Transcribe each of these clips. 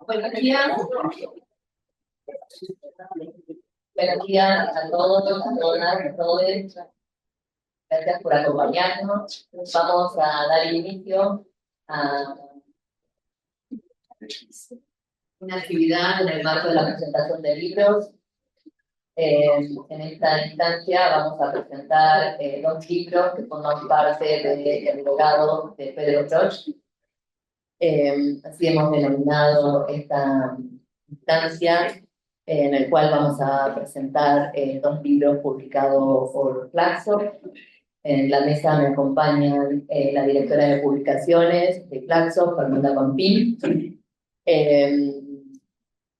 Buenos días. Buenos días a todos, a todas, a todos. Gracias por acompañarnos. Vamos a dar inicio a una actividad en el marco de la presentación de libros. En esta instancia vamos a presentar dos libros que forman parte del legado de Pedro Proch. Así hemos denominado esta instancia, en el cual vamos a presentar dos libros publicados por Claxo. En la mesa me acompañan la directora de publicaciones de Claxo, Fernanda Pampín,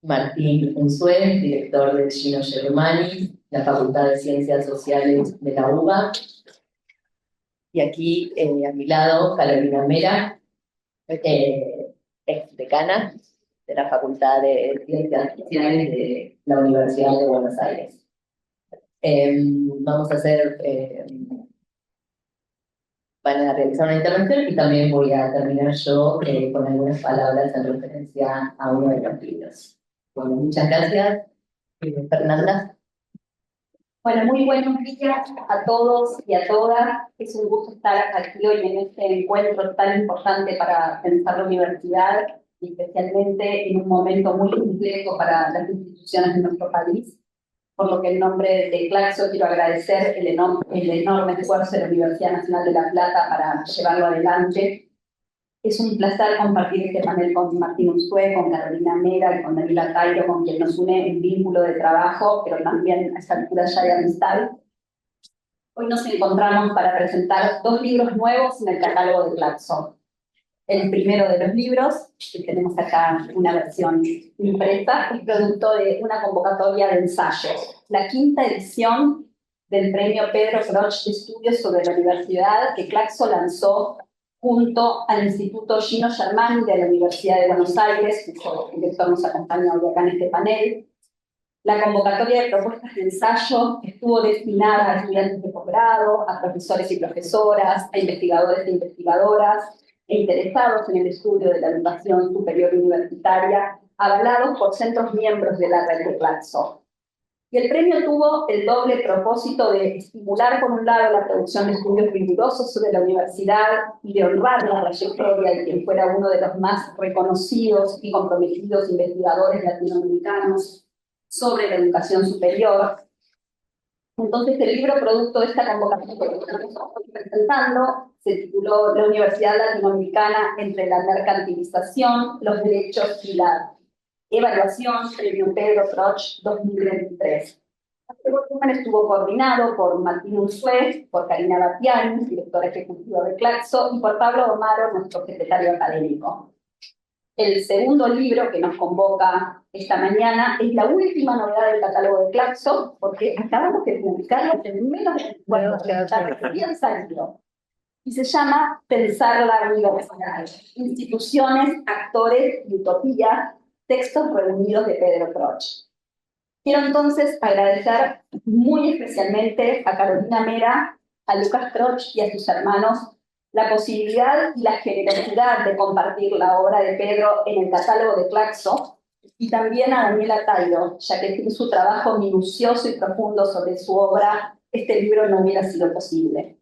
Martín Unzué, director de Gino Germani, la Facultad de Ciencias Sociales de la UBA, y aquí a mi lado Carolina Mera, ex decana de la Facultad de Ciencias Sociales de la Universidad de Buenos Aires. Vamos a van a realizar una intervención y también voy a terminar yo con algunas palabras en referencia a uno de los libros. Bueno, muchas gracias. Fernanda. Bueno, muy buenos días a todos y a todas. Es un gusto estar aquí hoy en este encuentro tan importante para pensar la universidad, y especialmente en un momento muy complejo para las instituciones de nuestro país. Por lo que en nombre de Claxo quiero agradecer el enorme esfuerzo de la Universidad Nacional de La Plata para llevarlo adelante. Es un placer compartir este panel con Martín Unzué, con Carolina Mera y con Daniela Cairo, con quien nos une un vínculo de trabajo, pero también a esta altura ya de amistad. Hoy nos encontramos para presentar dos libros nuevos en el catálogo de Claxo. El primero de los libros, que tenemos acá una versión impresa, es producto de una convocatoria de ensayos, la quinta edición del premio Pedro Proch de Estudios sobre la Universidad, que Claxo lanzó junto al Instituto Gino Germani de la Universidad de Buenos Aires, cuyo director nos acompaña hoy acá en este panel. La convocatoria de propuestas de ensayo estuvo destinada a estudiantes de posgrado, a profesores y profesoras, a investigadores e investigadoras, e interesados en el estudio de la educación superior universitaria, avalados por centros miembros de la red de Claxo. Y el premio tuvo el doble propósito de estimular, por un lado, la producción de estudios rigurosos sobre la universidad y de honrar la trayectoria de quien fuera uno de los más reconocidos y comprometidos investigadores latinoamericanos sobre la educación superior. Entonces, el libro producto de esta convocatoria que estamos hoy presentando se tituló La Universidad Latinoamericana entre la mercantilización, los derechos y la evaluación, Premio Pedro Proch 2023. Este volumen estuvo coordinado por Martín Unzué, por Karina Battiani, directora ejecutiva de Claxo, y por Pablo Domaro, nuestro secretario académico. El segundo libro que nos convoca esta mañana es la última novedad del catálogo de Claxo, porque acabamos de publicarlo en menos de 24 horas, habían salido. Y se llama Pensar la Universidad, Instituciones, Actores y Utopía, textos reunidos de Pedro Proch. Quiero entonces agradecer muy especialmente a Carolina Mera, a Lucas Proch y a sus hermanos la posibilidad y la generosidad de compartir la obra de Pedro en el catálogo de Claxo, y también a Daniela Cairo, ya que sin su trabajo minucioso y profundo sobre su obra, este libro no hubiera sido posible.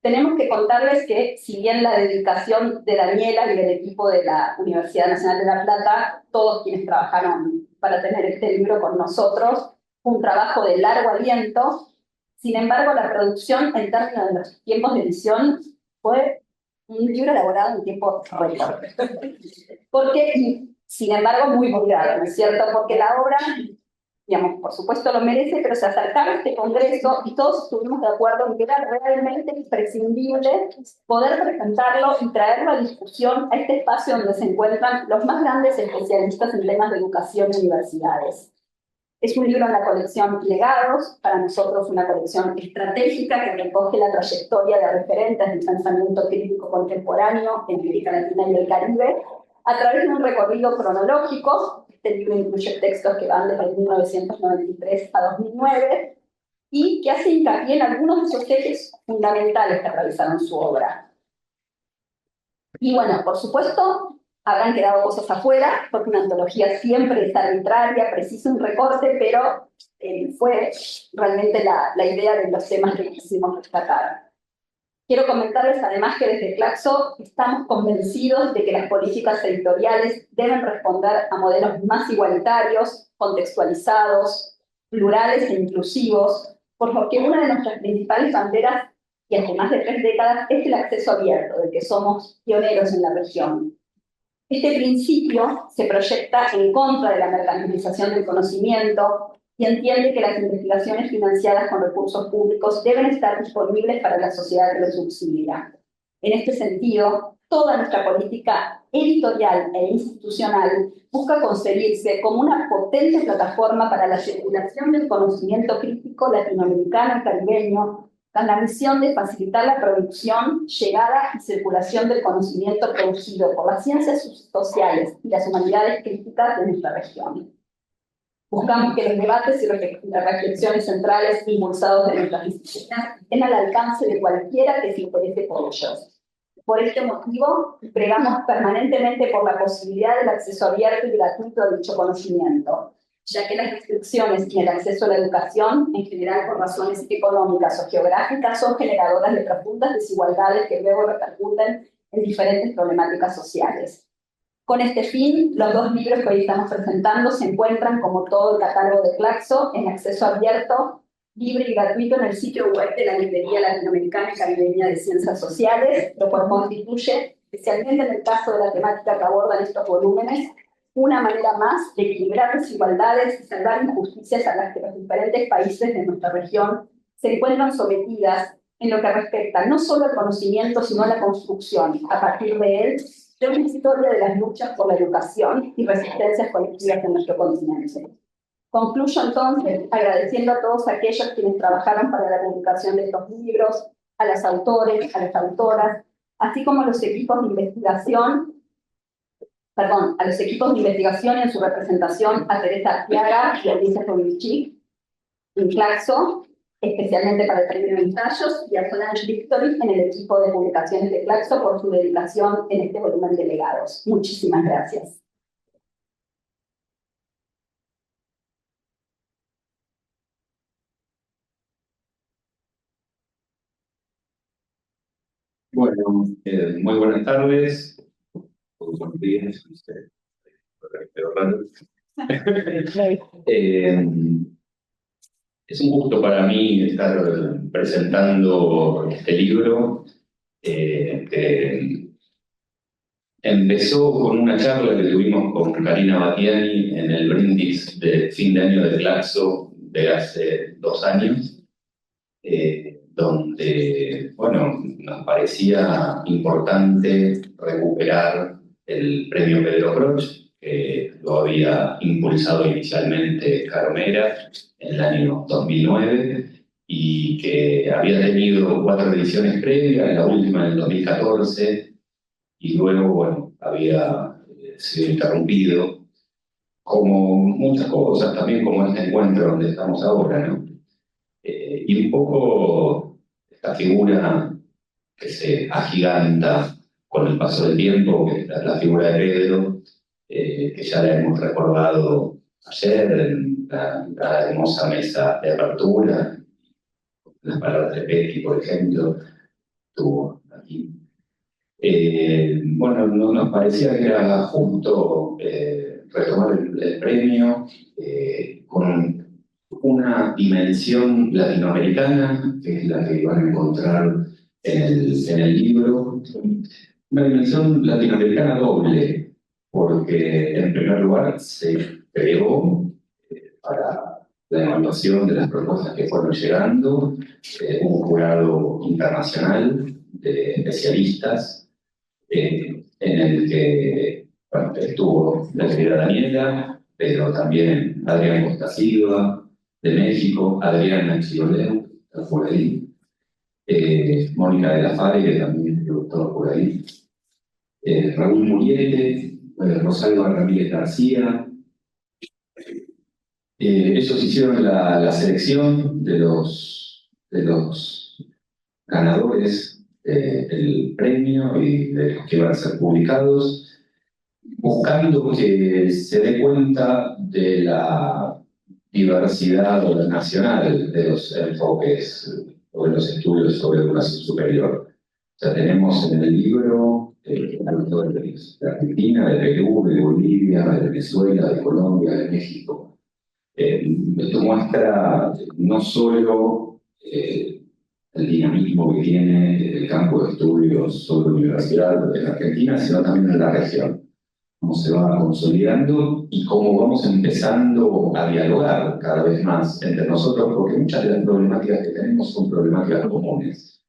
Tenemos que contarles que, si bien la dedicación de Daniela y del equipo de la Universidad Nacional de La Plata, todos quienes trabajaron para tener este libro con nosotros, fue un trabajo de largo aliento. Sin embargo, la producción en términos de los tiempos de edición fue un libro elaborado en tiempo récord. Porque, sin embargo, muy vulgar, ¿no es cierto? Porque la obra, digamos, por supuesto lo merece, pero se acercaba a este congreso y todos estuvimos de acuerdo en que era realmente imprescindible poder presentarlo y traerlo a discusión a este espacio donde se encuentran los más grandes especialistas en temas de educación y universidades. Es un libro en la colección Legados, para nosotros una colección estratégica que recoge la trayectoria de referentes del pensamiento crítico contemporáneo en América Latina y el Caribe, a través de un recorrido cronológico. Este libro incluye textos que van desde 1993 a 2009 y que hace hincapié en algunos de esos ejes fundamentales que atravesaron su obra. Y bueno, por supuesto, habrán quedado cosas afuera, porque una antología siempre es arbitraria, precisa un recorte, pero fue realmente la idea de los temas que quisimos rescatar. Quiero comentarles además que desde Claxo estamos convencidos de que las políticas editoriales deben responder a modelos más igualitarios, contextualizados, plurales e inclusivos, por lo que una de nuestras principales banderas, y hace más de 3 décadas, es el acceso abierto, del que somos pioneros en la región. Este principio se proyecta en contra de la mercantilización del conocimiento y entiende que las investigaciones financiadas con recursos públicos deben estar disponibles para la sociedad que los subsidia. En este sentido, toda nuestra política editorial e institucional busca concebirse como una potente plataforma para la circulación del conocimiento crítico latinoamericano y caribeño, con la misión de facilitar la producción, llegada y circulación del conocimiento producido por las ciencias sociales y las humanidades críticas de nuestra región. Buscamos que los debates y reflexiones centrales impulsados de nuestras disciplinas estén al alcance de cualquiera que se interese por ellos. Por este motivo, pregamos permanentemente por la posibilidad del acceso abierto y gratuito a dicho conocimiento, ya que las restricciones en el acceso a la educación, en general por razones económicas o geográficas, son generadoras de profundas desigualdades que luego repercuten en diferentes problemáticas sociales. Con este fin, los 2 libros que hoy estamos presentando se encuentran, como todo el catálogo de Claxo, en acceso abierto, libre y gratuito en el sitio web de la Librería Latinoamericana y Caribeña de Ciencias Sociales, lo cual constituye, especialmente en el caso de la temática que abordan estos volúmenes, una manera más de equilibrar desigualdades y salvar injusticias a las que los diferentes países de nuestra región se encuentran sometidas en lo que respecta no solo al conocimiento, sino a la construcción, a partir de él, de una historia de las luchas por la educación y resistencias colectivas en nuestro continente. Concluyo entonces agradeciendo a todos aquellos quienes trabajaron para la publicación de estos libros, a los autores, a las autoras, así como a los equipos de investigación, a los equipos de investigación y en su representación a Teresa Arteaga y a Alicia Jovichik en Claxo, especialmente para el premio de ensayos, y a Solange Victory en el equipo de publicaciones de Claxo por su dedicación en este volumen de legados. Muchísimas gracias. Bueno, muy buenas tardes, o buenos días, no sé, pero raro. Es un gusto para mí estar presentando este libro, que empezó con una charla que tuvimos con Karina Battiani en el brindis de fin de año de Claxo de hace 2 años, donde, bueno, nos parecía importante recuperar el premio Pedro Croce, que lo había impulsado inicialmente Caromera en el año 2009 y que había tenido 4 ediciones previas, la última en el 2014, y luego, bueno, había sido interrumpido, como muchas cosas, también como este encuentro donde estamos ahora, ¿no? Y un poco esta figura que se agiganta con el paso del tiempo, que es la figura de Pedro, que ya la hemos recordado ayer en la hermosa mesa de apertura, las palabras de Petty, por ejemplo, estuvo aquí. Bueno, nos parecía que era justo retomar el premio con una dimensión latinoamericana, que es la que van a encontrar en el libro, una dimensión latinoamericana doble, porque en primer lugar se creó para la evaluación de las propuestas que fueron llegando, un jurado internacional de especialistas, en el que bueno, estuvo la querida Daniela, pero también Adrián Costa Silva, de México, Adriana Chiroleu, está por ahí, Mónica de la Fare, que también estuvo por ahí, Raúl Muriete, Rosalba Ramírez García. Ellos hicieron la selección de los ganadores del premio y de los que iban a ser publicados. buscando que se dé cuenta de la diversidad nacional de los enfoques o de los estudios sobre educación superior. O sea, tenemos en el libro tanto de Argentina, de Perú, de Bolivia, de Venezuela, de Colombia, de México. Esto muestra no solo el dinamismo que tiene el campo de estudios sobre universidad en Argentina, sino también en la región. Cómo se va consolidando y cómo vamos empezando a dialogar cada vez más entre nosotros, porque muchas de las problemáticas que tenemos son problemáticas comunes,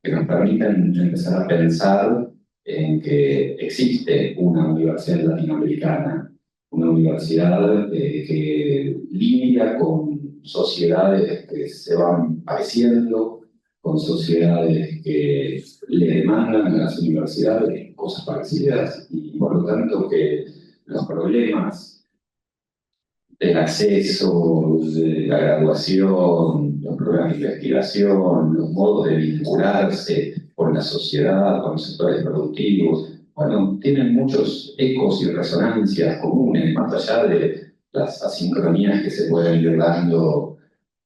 que nos permiten empezar a pensar en que existe una universidad latinoamericana, una universidad que lidia con sociedades que se van pareciendo, con sociedades que le demandan a las universidades cosas parecidas y por lo tanto que los problemas del acceso, de la graduación, los problemas de investigación, los modos de vincularse con la sociedad, con los sectores productivos, bueno, tienen muchos ecos y resonancias comunes, más allá de las asincronías que se pueden ir dando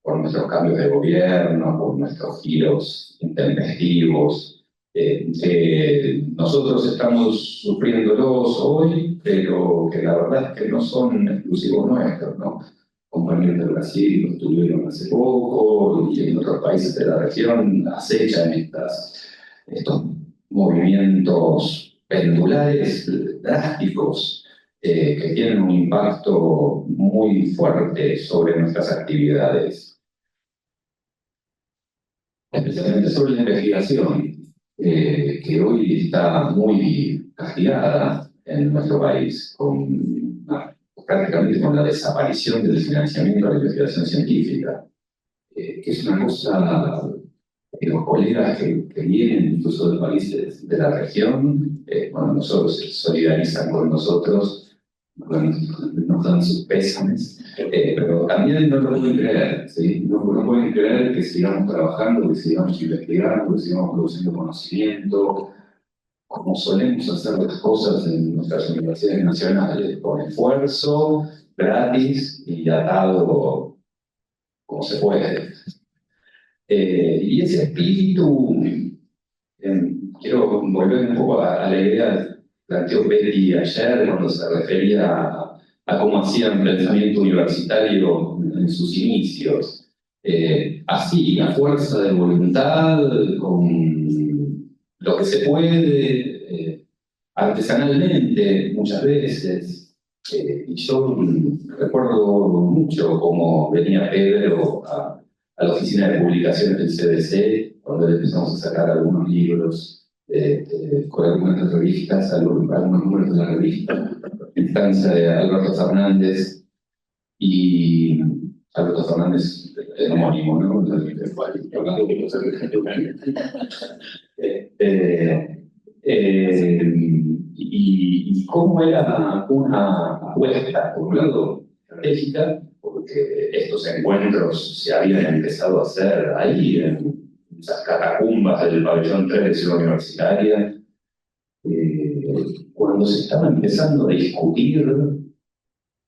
por nuestros cambios de gobierno, por nuestros giros intempestivos, que nosotros estamos sufriéndolos hoy, pero que la verdad es que no son exclusivos nuestros, ¿no? Compañeros de Brasil los tuvieron hace poco y en otros países de la región acechan estos movimientos pendulares drásticos que tienen un impacto muy fuerte sobre nuestras actividades, especialmente sobre la investigación, que hoy está muy castigada en nuestro país, prácticamente con la desaparición del financiamiento de la investigación científica, que es una cosa que los colegas que vienen incluso de países de la región, bueno, nosotros se solidarizan con nosotros, nos dan sus pésames, pero también no lo pueden creer, ¿sí? No pueden creer que sigamos trabajando, que sigamos investigando, que sigamos produciendo conocimiento, como solemos hacer las cosas en nuestras universidades nacionales, con esfuerzo, gratis y atado como se puede. Y ese espíritu, quiero volver un poco a la idea que planteó Betty ayer cuando se refería a cómo hacían pensamiento universitario en sus inicios. Así, a fuerza de voluntad, con lo que se puede, artesanalmente, muchas veces. Y yo recuerdo mucho cómo venía Pedro a la oficina de publicaciones del CDC, cuando empezamos a sacar algunos libros con algunas revistas, algunos números de la revista, instancia de Alberto Fernández, y Alberto Fernández es homónimo, ¿no? Y cómo era una apuesta, por un lado, estratégica, porque estos encuentros se habían empezado a hacer ahí, en esas catacumbas del pabellón 3 de Ciudad Universitaria, cuando se estaba empezando a discutir,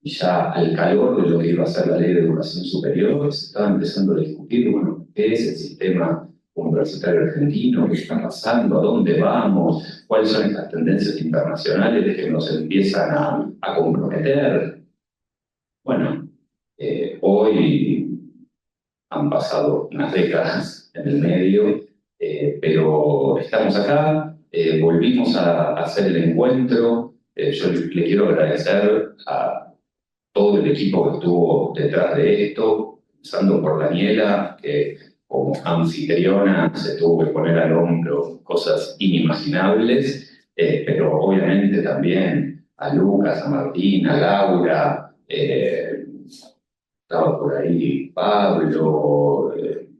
ya al calor de lo que iba a ser la ley de educación superior, se estaba empezando a discutir, bueno, qué es el sistema universitario argentino, qué está pasando, a dónde vamos, cuáles son estas tendencias internacionales que nos empiezan a comprometer. Bueno, hoy han pasado unas décadas en el medio, pero estamos acá, volvimos a hacer el encuentro. Yo le quiero agradecer a todo el equipo que estuvo detrás de esto, empezando por Daniela, que como anfitriona se tuvo que poner al hombro cosas inimaginables, pero obviamente también a Lucas, a Martín, a Laura, estaba por ahí Pablo,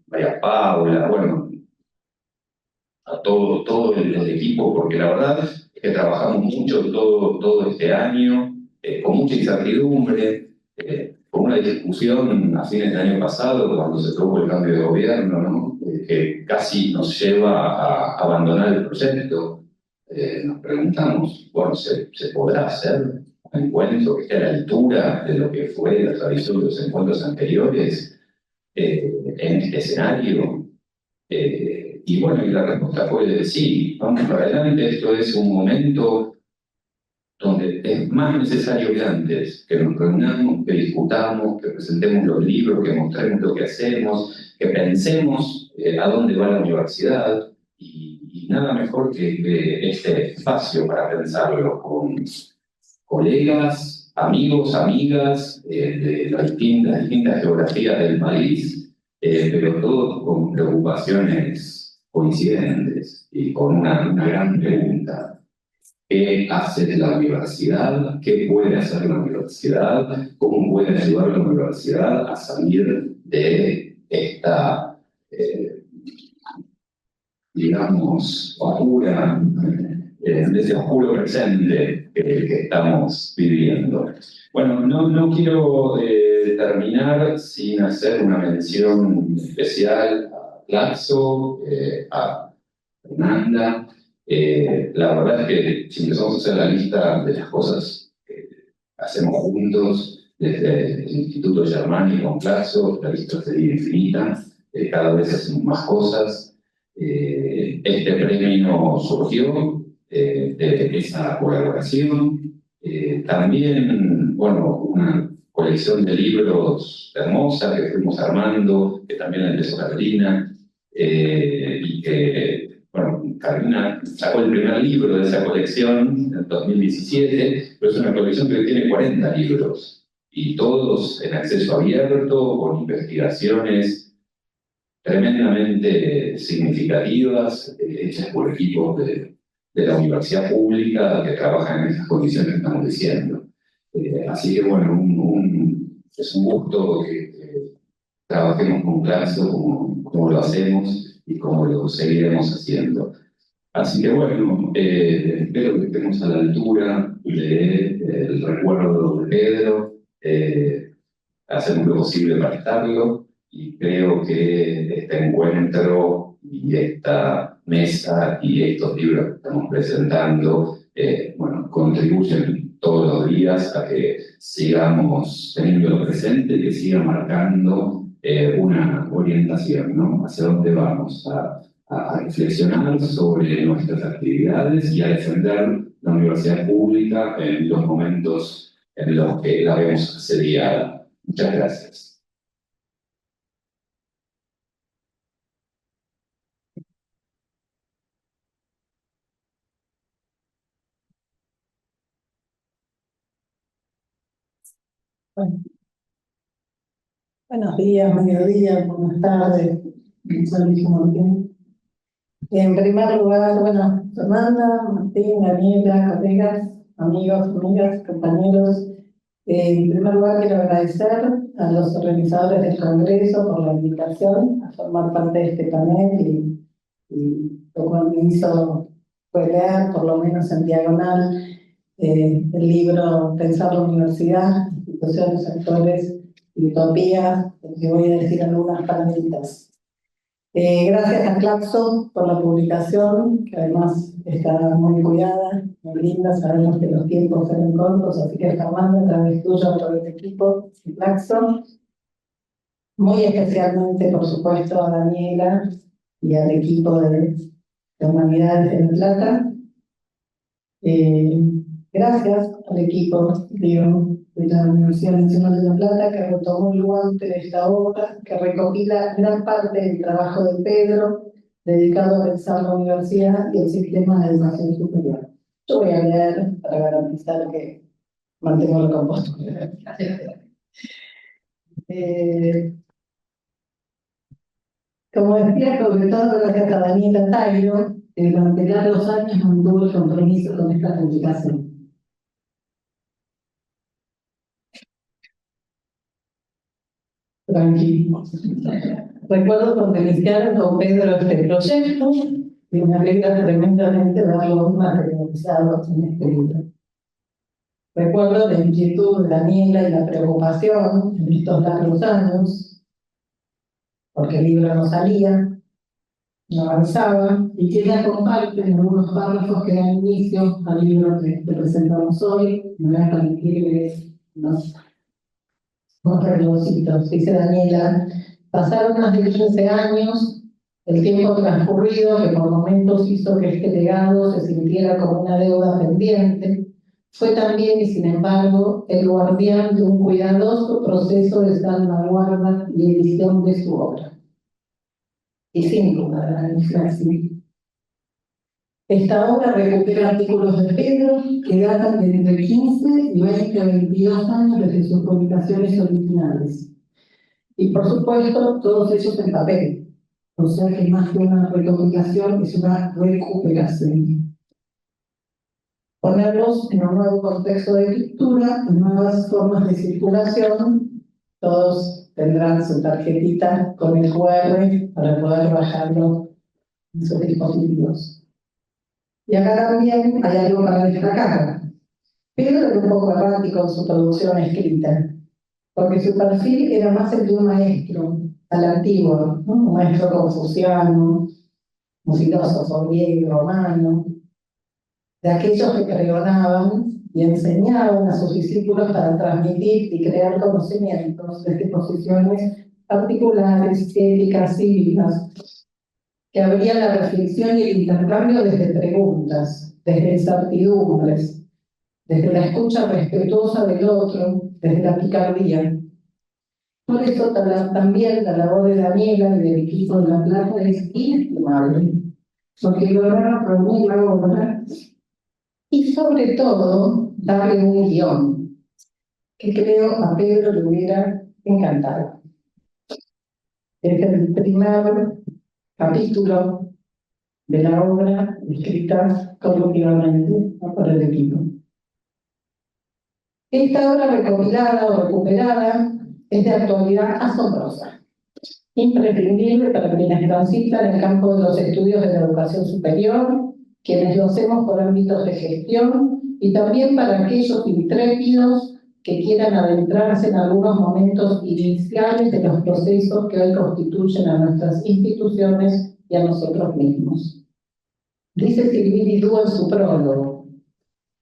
María Paula, bueno, a todo el equipo, porque la verdad es que trabajamos mucho todo este año, con mucha incertidumbre, con una discusión a fines del año pasado, cuando se produjo el cambio de gobierno, ¿no? Que casi nos lleva a abandonar el proyecto. nos preguntamos, bueno, ¿se podrá hacer un encuentro que esté a la altura de lo que fue la tradición de los encuentros anteriores en este escenario? Y bueno, y la respuesta fue sí, vamos para adelante, esto es un momento donde es más necesario que antes que nos reunamos, que discutamos, que presentemos los libros, que mostremos lo que hacemos, que pensemos a dónde va la universidad, y nada mejor que este espacio para pensarlo con colegas, amigos, amigas de las distintas geografías del país, pero todos con preocupaciones coincidentes y con una gran pregunta. ¿Qué hace la universidad? ¿Qué puede hacer la universidad? ¿Cómo puede ayudar la universidad a salir de esta, digamos, oscura, de ese oscuro presente que estamos viviendo? Bueno, no quiero terminar sin hacer una mención especial a Claxo, a Fernanda. La verdad es que si empezamos a hacer la lista de las cosas que hacemos juntos desde el Instituto Germani con Claxo, la lista sería infinita, cada vez hacemos más cosas. Este premio surgió de esa colaboración. También, bueno, una colección de libros hermosa que fuimos armando, que también empezó Carolina, y que bueno, Carolina sacó el primer libro de esa colección en 2017, pero es una colección que tiene 40 libros, y todos en acceso abierto, con investigaciones tremendamente significativas, hechas por equipos de la universidad pública que trabajan en esas condiciones que estamos diciendo. Así que bueno, es un gusto que trabajemos con Claxo como lo hacemos y como lo seguiremos haciendo. Así que bueno, espero que estemos a la altura del recuerdo de Pedro, hacemos lo posible para estarlo, y creo que este encuentro y esta mesa y estos libros que estamos presentando, bueno, contribuyen todos los días a que sigamos teniéndolo presente, que siga marcando una orientación, ¿no? Hacia dónde vamos a reflexionar sobre nuestras actividades y a defender la universidad pública en los momentos en los que la vemos asediada. Muchas gracias. Bueno, buenos días, mediodía, buenas tardes. En primer lugar, bueno, Fernanda, Martín, Daniela, colegas, amigos, amigas, compañeros. En primer lugar, quiero agradecer a los organizadores del Congreso por la invitación a formar parte de este panel, y lo cual me hizo leer, por lo menos en diagonal, el libro Pensar la Universidad, Instituciones, Actores y Utopías, que voy a decir algunas palabritas. Gracias a Claxo por la publicación, que además está muy cuidada, muy linda. Sabemos que los tiempos eran cortos, así que Fernanda, a través tuyo, a través del equipo de Claxo. Muy especialmente, por supuesto, a Daniela y al equipo de Humanidades de La Plata. Gracias al equipo de la Universidad Nacional de La Plata, que retomó el guante de esta obra, que recopila gran parte del trabajo de Pedro, dedicado a pensar la universidad y el sistema de educación superior. Yo voy a leer para garantizar que mantengo la compostura. Como decía, sobre todo gracias a Daniela Tairo, que durante largos años mantuvo el compromiso con esta publicación. Tranquilo. Recuerdo cuando iniciaron con Pedro este proyecto, y me alegra tremendamente verlo materializado en este libro. Recuerdo la inquietud de Daniela y la preocupación en estos largos años, porque el libro no salía, avanzaba y que ella comparte en algunos párrafos que dan inicio al libro que presentamos hoy. Me voy a permitir leer unos reglositos. Dice Daniela: pasaron más de 15 años, el tiempo transcurrido que por momentos hizo que este legado se sintiera como una deuda pendiente, fue también y sin embargo el guardián de un cuidadoso proceso de salvaguarda y edición de su obra. Y sin duda, la inflación. Esta obra recupera artículos de Pedro que datan de entre 15 y 20 a 22 años desde sus publicaciones originales. Y por supuesto, todos ellos en papel. O sea que más que una recopilación es una recuperación. Ponerlos en un nuevo contexto de lectura, en nuevas formas de circulación. Todos tendrán su tarjetita con el QR para poder bajarlo en sus dispositivos. Y acá también hay algo para destacar. Pedro era un poco errático en su producción escrita, porque su perfil era más el de un maestro, a la antigua, ¿no? Un maestro confuciano, un filósofo griego, romano, de aquellos que pregonaban y enseñaban a sus discípulos para transmitir y crear conocimientos desde posiciones particulares, éticas, cívicas, que abrían la reflexión y el intercambio desde preguntas, desde incertidumbres, desde la escucha respetuosa del otro, desde la picardía. Por eso también la labor de Daniela y del equipo de La Plata es inestimable, porque lograron reunir la obra y sobre todo darle un guión, que creo a Pedro le hubiera encantado. Es el primer capítulo de la obra escrita colectivamente por el equipo. Esta obra recopilada o recuperada es de actualidad asombrosa, imprescindible para quienes transitan en el campo de los estudios de la educación superior, quienes lo hacemos por ámbitos de gestión y también para aquellos intrépidos que quieran adentrarse en algunos momentos iniciales de los procesos que hoy constituyen a nuestras instituciones y a nosotros mismos. Dice Sylvie Didou en su prólogo: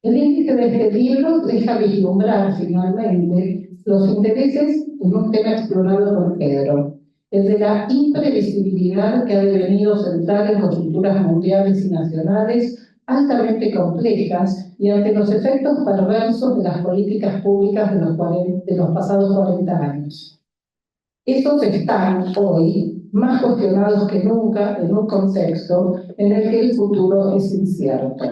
el índice de este libro deja vislumbrar finalmente los intereses en un tema explorado por Pedro, el de la imprevisibilidad que ha devenido central en coyunturas mundiales y nacionales altamente complejas y ante los efectos perversos de las políticas públicas de los pasados 40 años. Estos están hoy más cuestionados que nunca en un contexto en el que el futuro es incierto.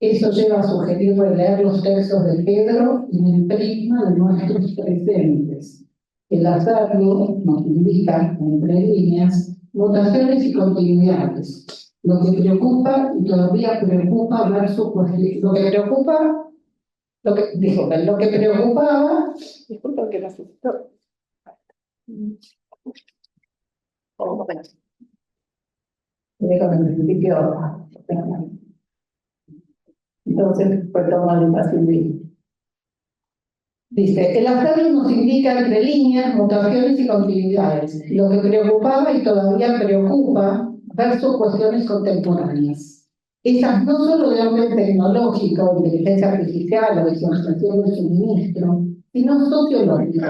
Eso lleva a sugerir releer los textos de Pedro en el prisma de nuestros presentes. El hacerlo nos indica, entre líneas, mutaciones y continuidades. Lo que preocupa y todavía preocupa versus lo que preocupaba, disculpa que necesito. Déjame en principio. Entonces, pues toma el fácil. Dice: el hacerlo nos indica entre líneas, mutaciones y continuidades. Lo que preocupaba y todavía preocupa versus cuestiones contemporáneas. Esas no solo de orden tecnológico, inteligencia artificial o visualización del suministro, sino sociológico.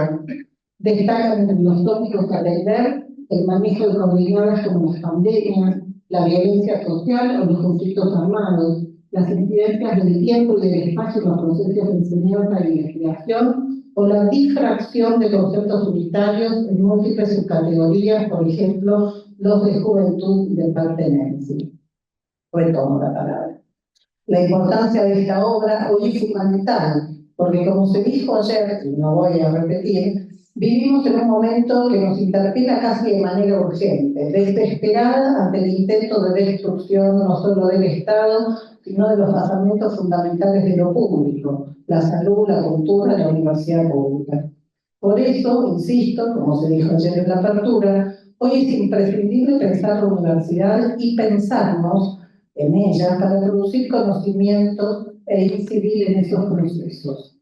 Destacan entre los tópicos a atender el manejo de comunidades como las pandemias, la violencia social o los conflictos armados, las incidencias del tiempo y del espacio en los procesos de enseñanza e investigación, o la difracción de conceptos unitarios en múltiples subcategorías, por ejemplo, los de juventud y de pertenencia. Retomo la palabra. La importancia de esta obra hoy es fundamental, porque como se dijo ayer, y no voy a repetir, vivimos en un momento que nos interpela casi de manera urgente, desesperada ante el intento de destrucción no solo del Estado, sino de los basamentos fundamentales de lo público, la salud, la cultura, la universidad pública. Por eso, insisto, como se dijo ayer en la apertura, hoy es imprescindible pensar la universidad y pensarnos en ella para producir conocimiento e incidir en esos procesos.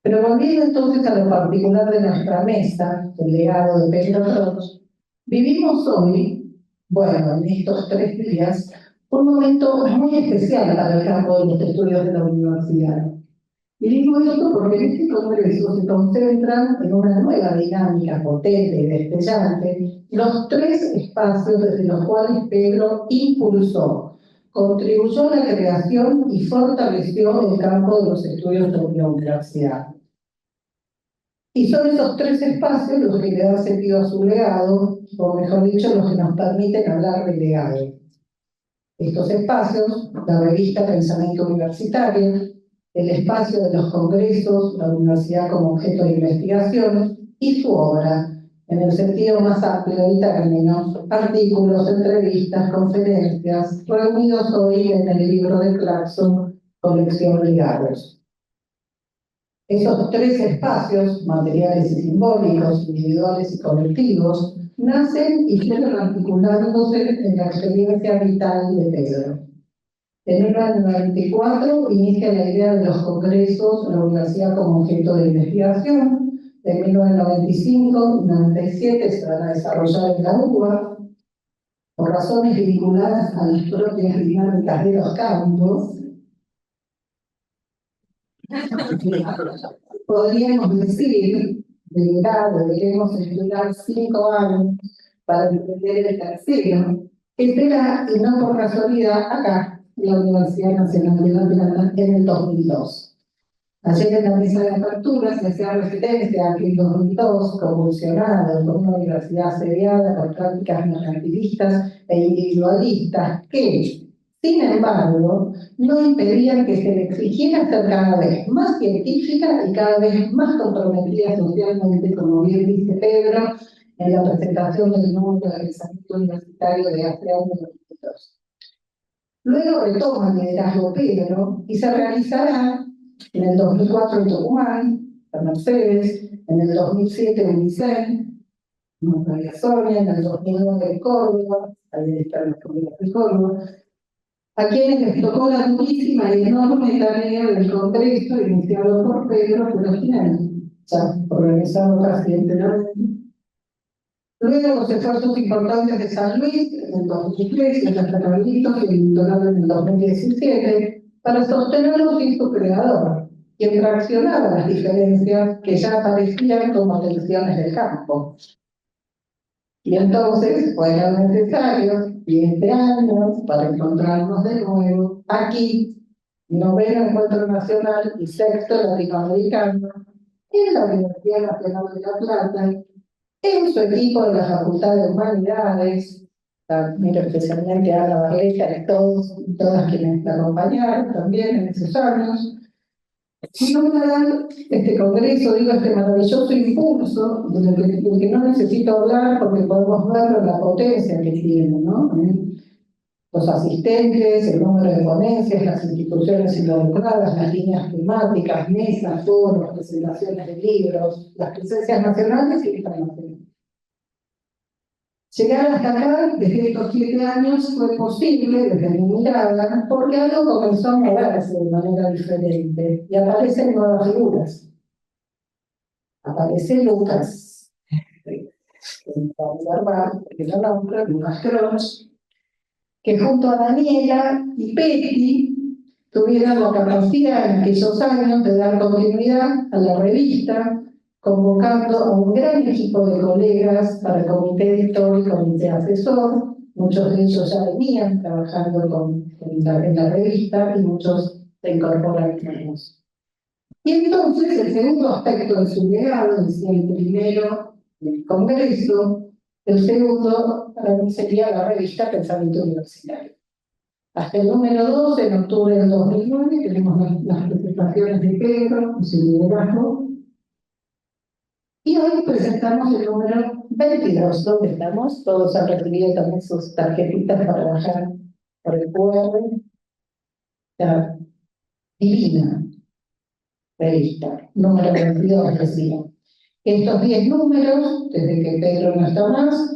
Pero volviendo entonces a lo particular de nuestra mesa, el legado de Pedro Roch, vivimos hoy Bueno, en estos 3 días, un momento muy especial para el campo de los estudios de la universidad. Y digo esto porque en este congreso se concentran en una nueva dinámica potente y destellante los 3 espacios desde los cuales Pedro impulsó, contribuyó a la creación y fortaleció el campo de los estudios de la universidad. Y son esos 3 espacios los que le dan sentido a su legado, o mejor dicho, los que nos permiten hablar de legado. Estos espacios, la revista Pensamiento Universitario, el espacio de los congresos, la universidad como objeto de investigación, y su obra, en el sentido más amplio del término, artículos, entrevistas, conferencias, reunidos hoy en el libro de Clarkson, Colección Legados. Esos 3 espacios, materiales y simbólicos, individuales y colectivos, nacen y fueron articulándose en la experiencia vital de Pedro. En 1994 inicia la idea de los congresos, la universidad como objeto de investigación. En 1995 y 1997 se van a desarrollar en la UBA, por razones vinculadas a las propias dinámicas de los campos. Podríamos decir, deberemos esperar 5 años para entender el tercero, que será, y no por casualidad, acá, la Universidad Nacional de La Plata, en el 2002. Ayer en la mesa de apertura se hacía referencia a que el 2002, convulsionado por una universidad asediada por prácticas mercantilistas e individualistas que, sin embargo, no impedían que se le exigiera ser cada vez más científica y cada vez más comprometida socialmente, como bien dice Pedro, en la presentación del número de pensamiento universitario de hace años 2002. Luego retoma el liderazgo Pedro y se realizará en el 2004 en Tucumán, en Mercedes, en el 2007 en Unicen, en María Sonia, en el 2009 en Córdoba, ahí están las comunidades de Córdoba, a quienes les tocó la durísima y enorme tarea del Congreso iniciado por Pedro, pero final, ya organizado casi enteramente. Luego los esfuerzos importantes de San Luis en el 2013, en Santa Carlitos y el Litoral en el 2017, para sostenerlo sin su creador, quien traccionaba las diferencias que ya aparecían como tensiones del campo. Y entonces fueron necesarios 7 años para encontrarnos de nuevo aquí, 9º Encuentro Nacional y 6º Latinoamericano, en la Universidad Nacional de La Plata, en su equipo de la Facultad de Humanidades, mira especialmente a Ana Barreja y todos y todas quienes la acompañaron también en esos años. Y lograr este congreso, digo, este maravilloso impulso, del que no necesito hablar porque podemos ver la potencia que tiene, ¿no? Los asistentes, el número de ponencias, las instituciones involucradas, las líneas temáticas, mesas, foros, presentaciones de libros, las presencias nacionales y internacionales. Llegar hasta acá, desde estos 7 años, fue posible, desde mi mirada, porque algo comenzó a moverse de manera diferente y aparecen nuevas figuras. Aparece Lucas, Lucas Cross, que junto a Daniela y Petty tuvieron la capacidad en aquellos años de dar continuidad a la revista, convocando a un gran equipo de colegas para el comité editor y comité asesor. Muchos de ellos ya venían trabajando en la revista y muchos se incorporan nuevos. Y entonces el segundo aspecto de su legado, decía el primero del Congreso, el segundo para mí sería la revista Pensamiento Universitario. Hasta el número 2, en octubre del 2009, tenemos las presentaciones de Pedro y su liderazgo. Y hoy presentamos el número 22, donde estamos. Todos han recibido también sus tarjetitas para bajar por el QR. La divina revista, número 22, decía. Estos 10 números, desde que Pedro no está más,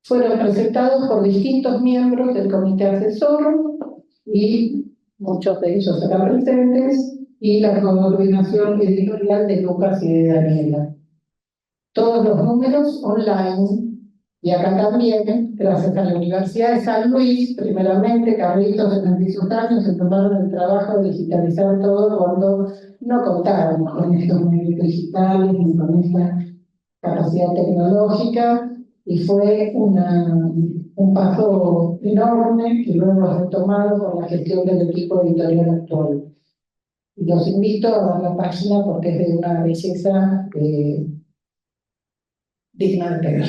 fueron presentados por distintos miembros del comité asesor y muchos de ellos eran presentes, y la coordinación editorial de Lucas y de Daniela. Todos los números online Y acá también, gracias a la Universidad de San Luis, primeramente, Carlitos, 76 años, se tomaron el trabajo de digitalizar todo cuando no contábamos con estos medios digitales ni con esta capacidad tecnológica, y fue un paso enorme que luego ha retomado por la gestión del equipo editorial actual. Y los invito a ver la página porque es de una belleza digna de ver.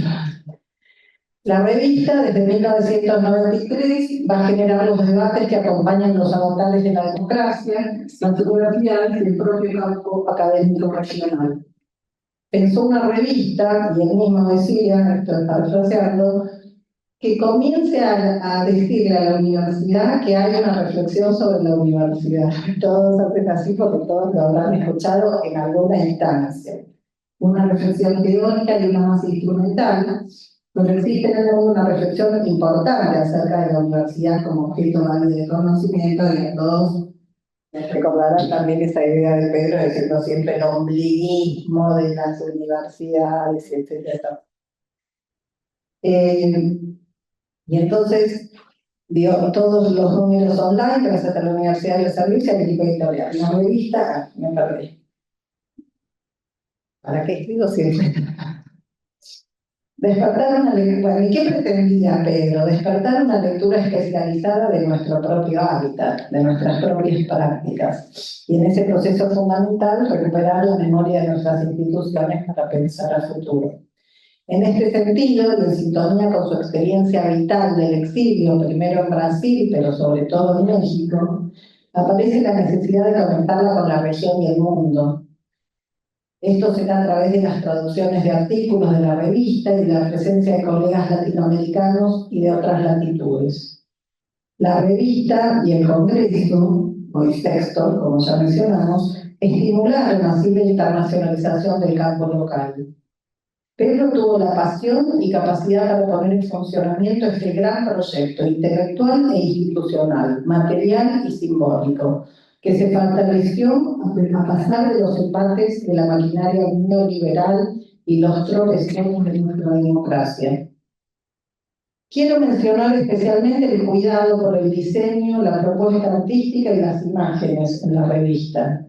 La revista, desde 1993, va a generar los debates que acompañan los avatares de la democracia, la tipografía y el propio campo académico regional. Pensó una revista, y él mismo decía, estoy parafraseando, que comience a decirle a la universidad que hay una reflexión sobre la universidad. Todos hacen así porque todos lo habrán escuchado en alguna instancia. Una reflexión teórica y una más instrumental, pero existe en el mundo una reflexión importante acerca de la universidad como objeto de conocimiento, y a todos les recordarán también esa idea de Pedro diciendo siempre el ombliguismo de las universidades, etc. Y entonces dio todos los números online gracias a la Universidad de San Luis y al equipo editorial. La revista, me perdí. ¿Para qué digo siempre? Despertar una lectura. ¿Y qué pretendía Pedro? Despertar una lectura especializada de nuestro propio hábitat, de nuestras propias prácticas. Y en ese proceso fundamental, recuperar la memoria de nuestras instituciones para pensar al futuro. En este sentido, y en sintonía con su experiencia vital del exilio, primero en Brasil, pero sobre todo en México, aparece la necesidad de conectarla con la región y el mundo. Esto se da a través de las traducciones de artículos de la revista y de la presencia de colegas latinoamericanos y de otras latitudes. La revista y el Congreso, o el texto, como ya mencionamos, estimularon así la internacionalización del campo local. Pedro tuvo la pasión y capacidad para poner en funcionamiento este gran proyecto intelectual e institucional, material y simbólico, que se fortaleció a pasar de los embates de la maquinaria neoliberal y los tropezones de nuestra democracia. Quiero mencionar especialmente el cuidado por el diseño, la propuesta artística y las imágenes en la revista,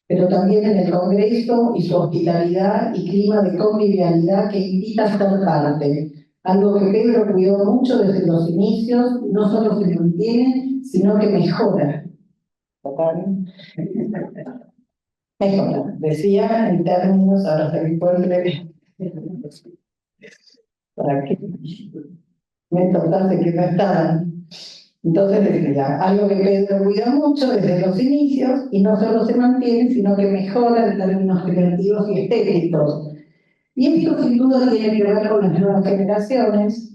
pero también en el Congreso y su hospitalidad y clima de convivialidad que invita a ser parte, algo que Pedro cuidó mucho desde los inicios, no solo se mantiene, sino que mejora. Mejora, decía en términos, ahora se me puede para que me tocase que no estaban. Entonces decía, algo que Pedro cuida mucho desde los inicios y no solo se mantiene, sino que mejora en términos creativos y estéticos. Y esto sin duda tiene que ver con las nuevas generaciones,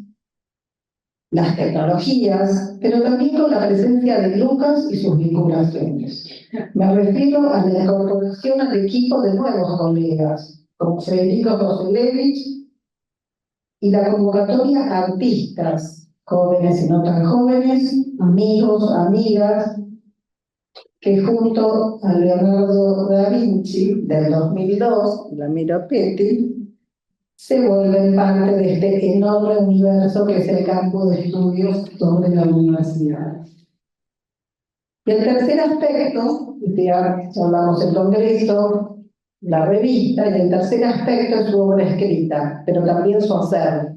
las tecnologías, pero también con la presencia de Lucas y sus vinculaciones. Me refiero a la incorporación al equipo de nuevos colegas, como Federico Koselevich, y la convocatoria a artistas, jóvenes y no tan jóvenes, amigos, amigas, que junto a Leonardo da Vinci del 2002, la Miro Petti, se vuelven parte de este enorme universo que es el campo de estudios sobre la universidad. Y el tercer aspecto, ya hablamos del Congreso, la revista, y el tercer aspecto es su obra escrita, pero también su hacer.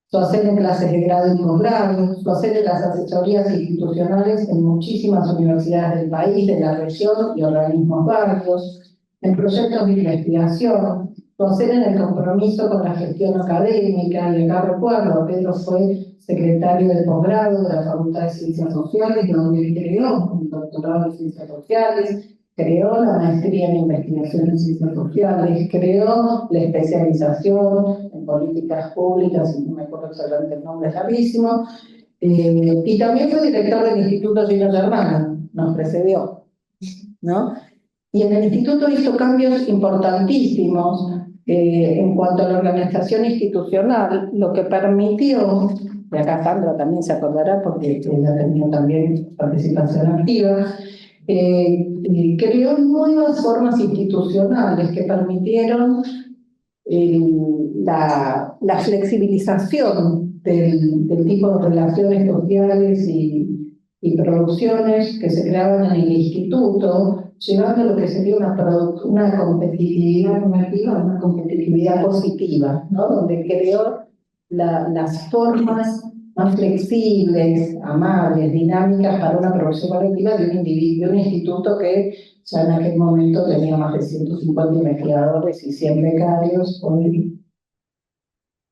Su hacer en clases de grado y posgrado, su hacer en las asesorías institucionales en muchísimas universidades del país, de la región y organismos varios, en proyectos de investigación, su hacer en el compromiso con la gestión académica, y acá recuerdo, Pedro fue secretario de posgrado de la Facultad de Ciencias Sociales, donde creó un doctorado en Ciencias Sociales, creó la maestría en investigación en ciencias sociales, creó la especialización en políticas públicas, y no me acuerdo exactamente el nombre, es larguísimo, y también fue director del Instituto Gino Germano, nos precedió, ¿no? Y en el instituto hizo cambios importantísimos en cuanto a la organización institucional, lo que permitió, y acá Sandra también se acordará porque ella ha tenido también participación activa, creó nuevas formas institucionales que permitieron la flexibilización del tipo de relaciones sociales y producciones que se creaban en el instituto, llevando a lo que sería una competitividad normativa, una competitividad positiva, ¿no? Donde creó las formas más flexibles, amables, dinámicas para una producción colectiva de un individuo, de un instituto que ya en aquel momento tenía más de 150 investigadores y 100 becarios, hoy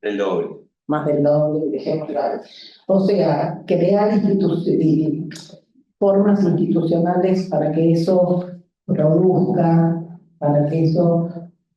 El doble. más del doble, dejemos claro. O sea, crear formas institucionales para que eso produzca, para que eso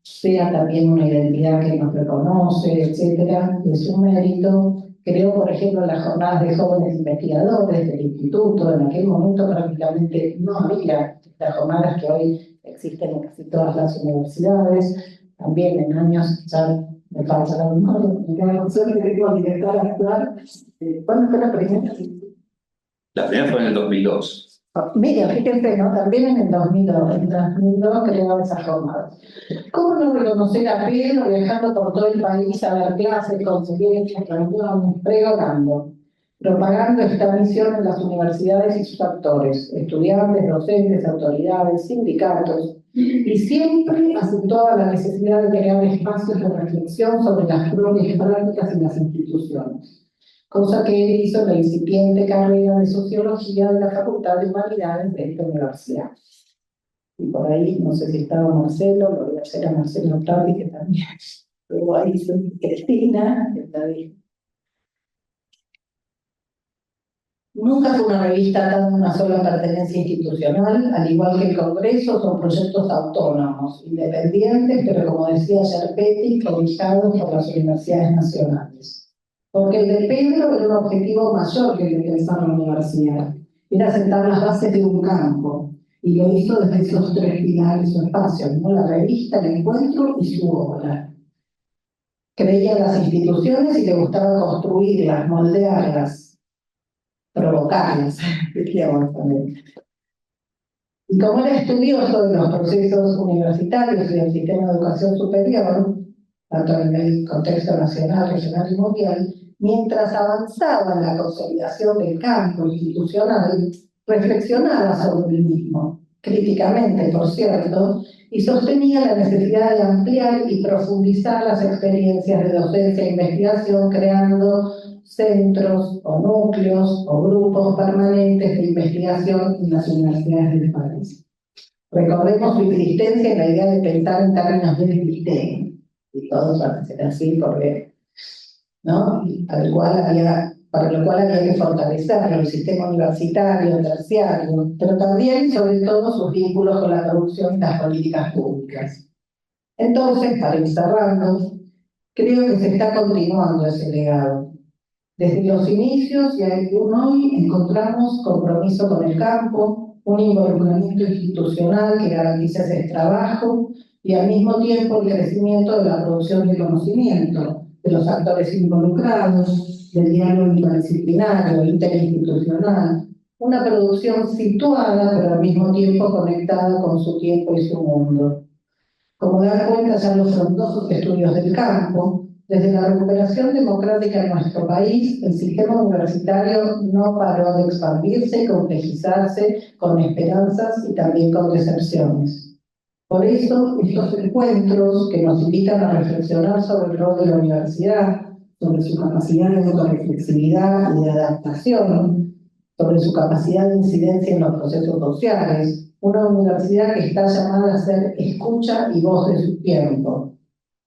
sea también una identidad que nos reconoce, etcétera, es un mérito. Creo, por ejemplo, las jornadas de jóvenes investigadores del instituto, en aquel momento prácticamente no había las jornadas que hoy existen en casi todas las universidades, también en años, ya me falta la memoria, me suerte que tengo director actual. ¿Cuándo fue la primera? La primera fue en el 2002. Mira, fíjense, ¿no? También en el 2002, creó esas jornadas. ¿Cómo no reconocer a Pedro viajando por todo el país a dar clases, conferencias, reuniones, pregonando, propagando esta misión en las universidades y sus actores, estudiantes, docentes, autoridades, sindicatos, y siempre acentuaba la necesidad de crear espacios de reflexión sobre las propias prácticas en las instituciones? Cosa que él hizo en la incipiente carrera de Sociología de la Facultad de Humanidades de esta universidad. Y por ahí, no sé si estaba Marcelo, lo voy a hacer a Marcelo Tardi, que también luego ahí soy Cristina, que está ahí. Nunca fue una revista tan una sola pertenencia institucional, al igual que el Congreso, son proyectos autónomos, independientes, pero como decía Sciarpetti, cobijados por las universidades nacionales. Porque el de Pedro era un objetivo mayor que el que pensaba la universidad. Era sentar las bases de un campo. Y lo hizo desde esos tres pilares o espacios, ¿no? La revista, el encuentro y su obra. Creía en las instituciones y le gustaba construirlas, moldearlas, provocarlas, diríamos también. Y como era estudioso de los procesos universitarios y del sistema de educación superior, tanto en el contexto nacional, regional y mundial, mientras avanzaba en la consolidación del campo institucional, reflexionaba sobre el mismo, críticamente, por cierto, y sostenía la necesidad de ampliar y profundizar las experiencias de docencia e investigación, creando centros o núcleos o grupos permanentes de investigación en las universidades del país. Recordemos su insistencia en la idea de pensar en términos del sistema, y todos van a ser así porque, ¿no? Para lo cual había que fortalecer el sistema universitario, terciario, pero también, sobre todo, sus vínculos con la producción y las políticas públicas. Entonces, para ir cerrando, creo que se está continuando ese legado. Desde los inicios y aún hoy encontramos compromiso con el campo, un involucramiento institucional que garantiza ese trabajo y al mismo tiempo el crecimiento de la producción de conocimiento, de los actores involucrados, del diálogo interdisciplinario, interinstitucional, una producción situada pero al mismo tiempo conectada con su tiempo y su mundo. Como dan cuenta ya los frondosos estudios del campo, desde la recuperación democrática en nuestro país, el sistema universitario no paró de expandirse y complejizarse con esperanzas y también con decepciones. Por eso, estos encuentros que nos invitan a reflexionar sobre el rol de la universidad, sobre su capacidad de autorreflexividad y de adaptación, sobre su capacidad de incidencia en los procesos sociales, una universidad que está llamada a ser escucha y voz de su tiempo.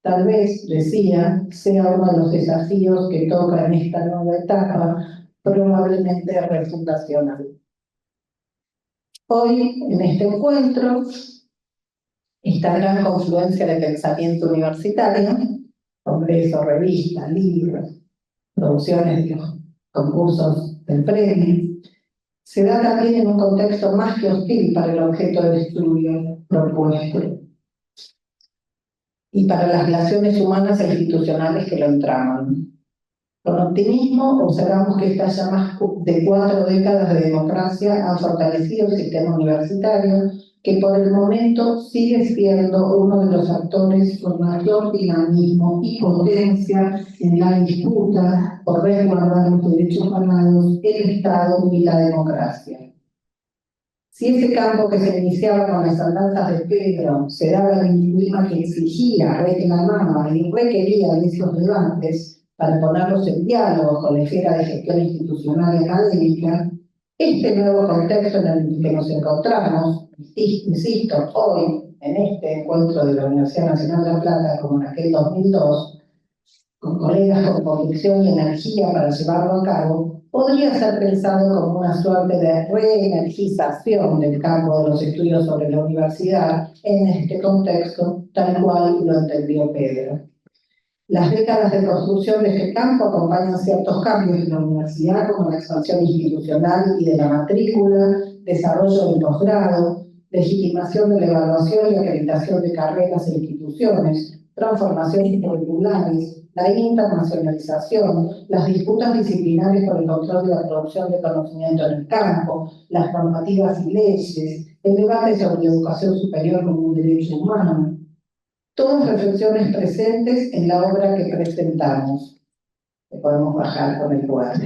Tal vez, decía, sea uno de los desafíos que toca en esta nueva etapa, probablemente refundacional. Hoy, en este encuentro, esta gran confluencia de pensamiento universitario, congreso, revista, libros, producciones de los concursos del premio, se da también en un contexto más que hostil para el objeto de estudio propuesto y para las relaciones humanas e institucionales que lo entraman. Con optimismo observamos que estas ya más de 4 décadas de democracia han fortalecido el sistema universitario, que por el momento sigue siendo uno de los actores con mayor dinamismo y potencia en la disputa por resguardar los derechos humanos, el Estado y la democracia. Si ese campo que se iniciaba con las andanzas de Pedro se daba en un clima que exigía, reclamaba y requería de esos debates para ponerlos en diálogo con la esfera de gestión institucional y académica, este nuevo contexto en el que nos encontramos, insisto, hoy en este encuentro de la Universidad Nacional de La Plata, como en aquel 2002, con colegas con convicción y energía para llevarlo a cabo, podría ser pensado como una suerte de reenergización del campo de los estudios sobre la universidad en este contexto, tal cual lo entendió Pedro. Las décadas de construcción de este campo acompañan ciertos cambios en la universidad, como la expansión institucional y de la matrícula, desarrollo del posgrado, legitimación de la evaluación y acreditación de carreras e instituciones, transformaciones curriculares, la internacionalización, las disputas disciplinares por el control de la producción de conocimiento en el campo, las normativas y leyes, el debate sobre la educación superior como un derecho humano. Todas reflexiones presentes en la obra que presentamos. Que podemos bajar con el cuadro.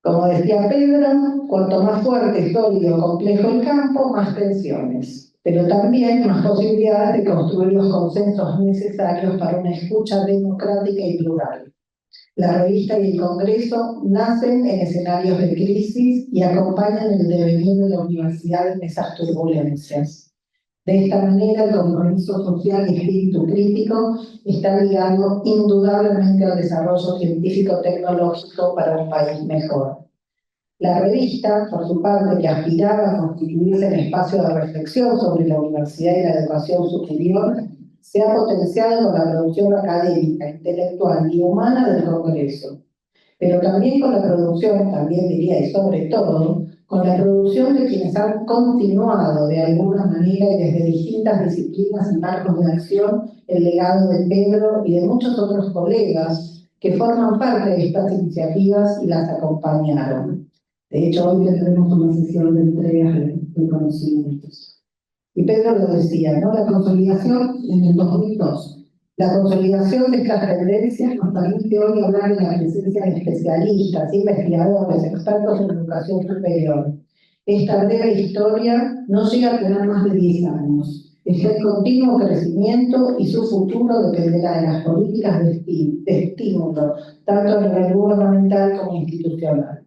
Como decía Pedro, cuanto más fuerte, sólido, complejo el campo, más tensiones, pero también más posibilidades de construir los consensos necesarios para una escucha democrática y plural. La revista y el Congreso nacen en escenarios de crisis y acompañan el devenir de la universidad en esas turbulencias. De esta manera, el compromiso social y espíritu crítico está ligado indudablemente al desarrollo científico-tecnológico para un país mejor. La revista, por su parte, que aspiraba a constituirse en espacio de reflexión sobre la universidad y la educación superior, se ha potenciado con la producción académica, intelectual y humana del Congreso, pero también con la producción, también diría y sobre todo, con la producción de quienes han continuado de alguna manera y desde distintas disciplinas y marcos de acción el legado de Pedro y de muchos otros colegas que forman parte de estas iniciativas y las acompañaron. De hecho, hoy tendremos una sesión de entregas de conocimientos. Y Pedro lo decía, ¿no? La consolidación en el 2002. La consolidación de estas tendencias nos permite hoy hablar de la presencia de especialistas, investigadores, expertos en educación superior. Esta breve historia no llega a tener más de 10 años. Está en continuo crecimiento y su futuro dependerá de las políticas de estímulo, tanto a nivel gubernamental como institucional.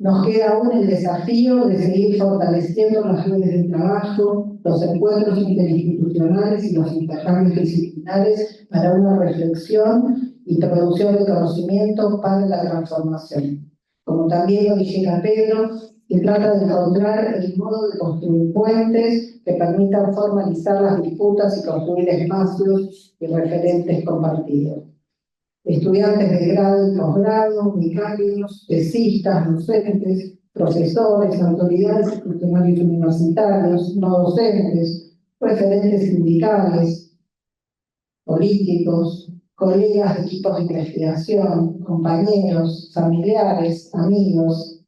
Nos queda aún el desafío de seguir fortaleciendo las redes de trabajo, los encuentros interinstitucionales y los intercambios disciplinares para una reflexión y producción de conocimiento para la transformación. Como también lo dijera Pedro, se trata de encontrar el modo de construir puentes que permitan formalizar las disputas y construir espacios y referentes compartidos. Estudiantes de grado y posgrado, becarios, tesistas, docentes, profesores, autoridades institucionales y universitarios, no docentes, referentes sindicales, políticos, colegas de equipos de investigación, compañeros, familiares, amigos.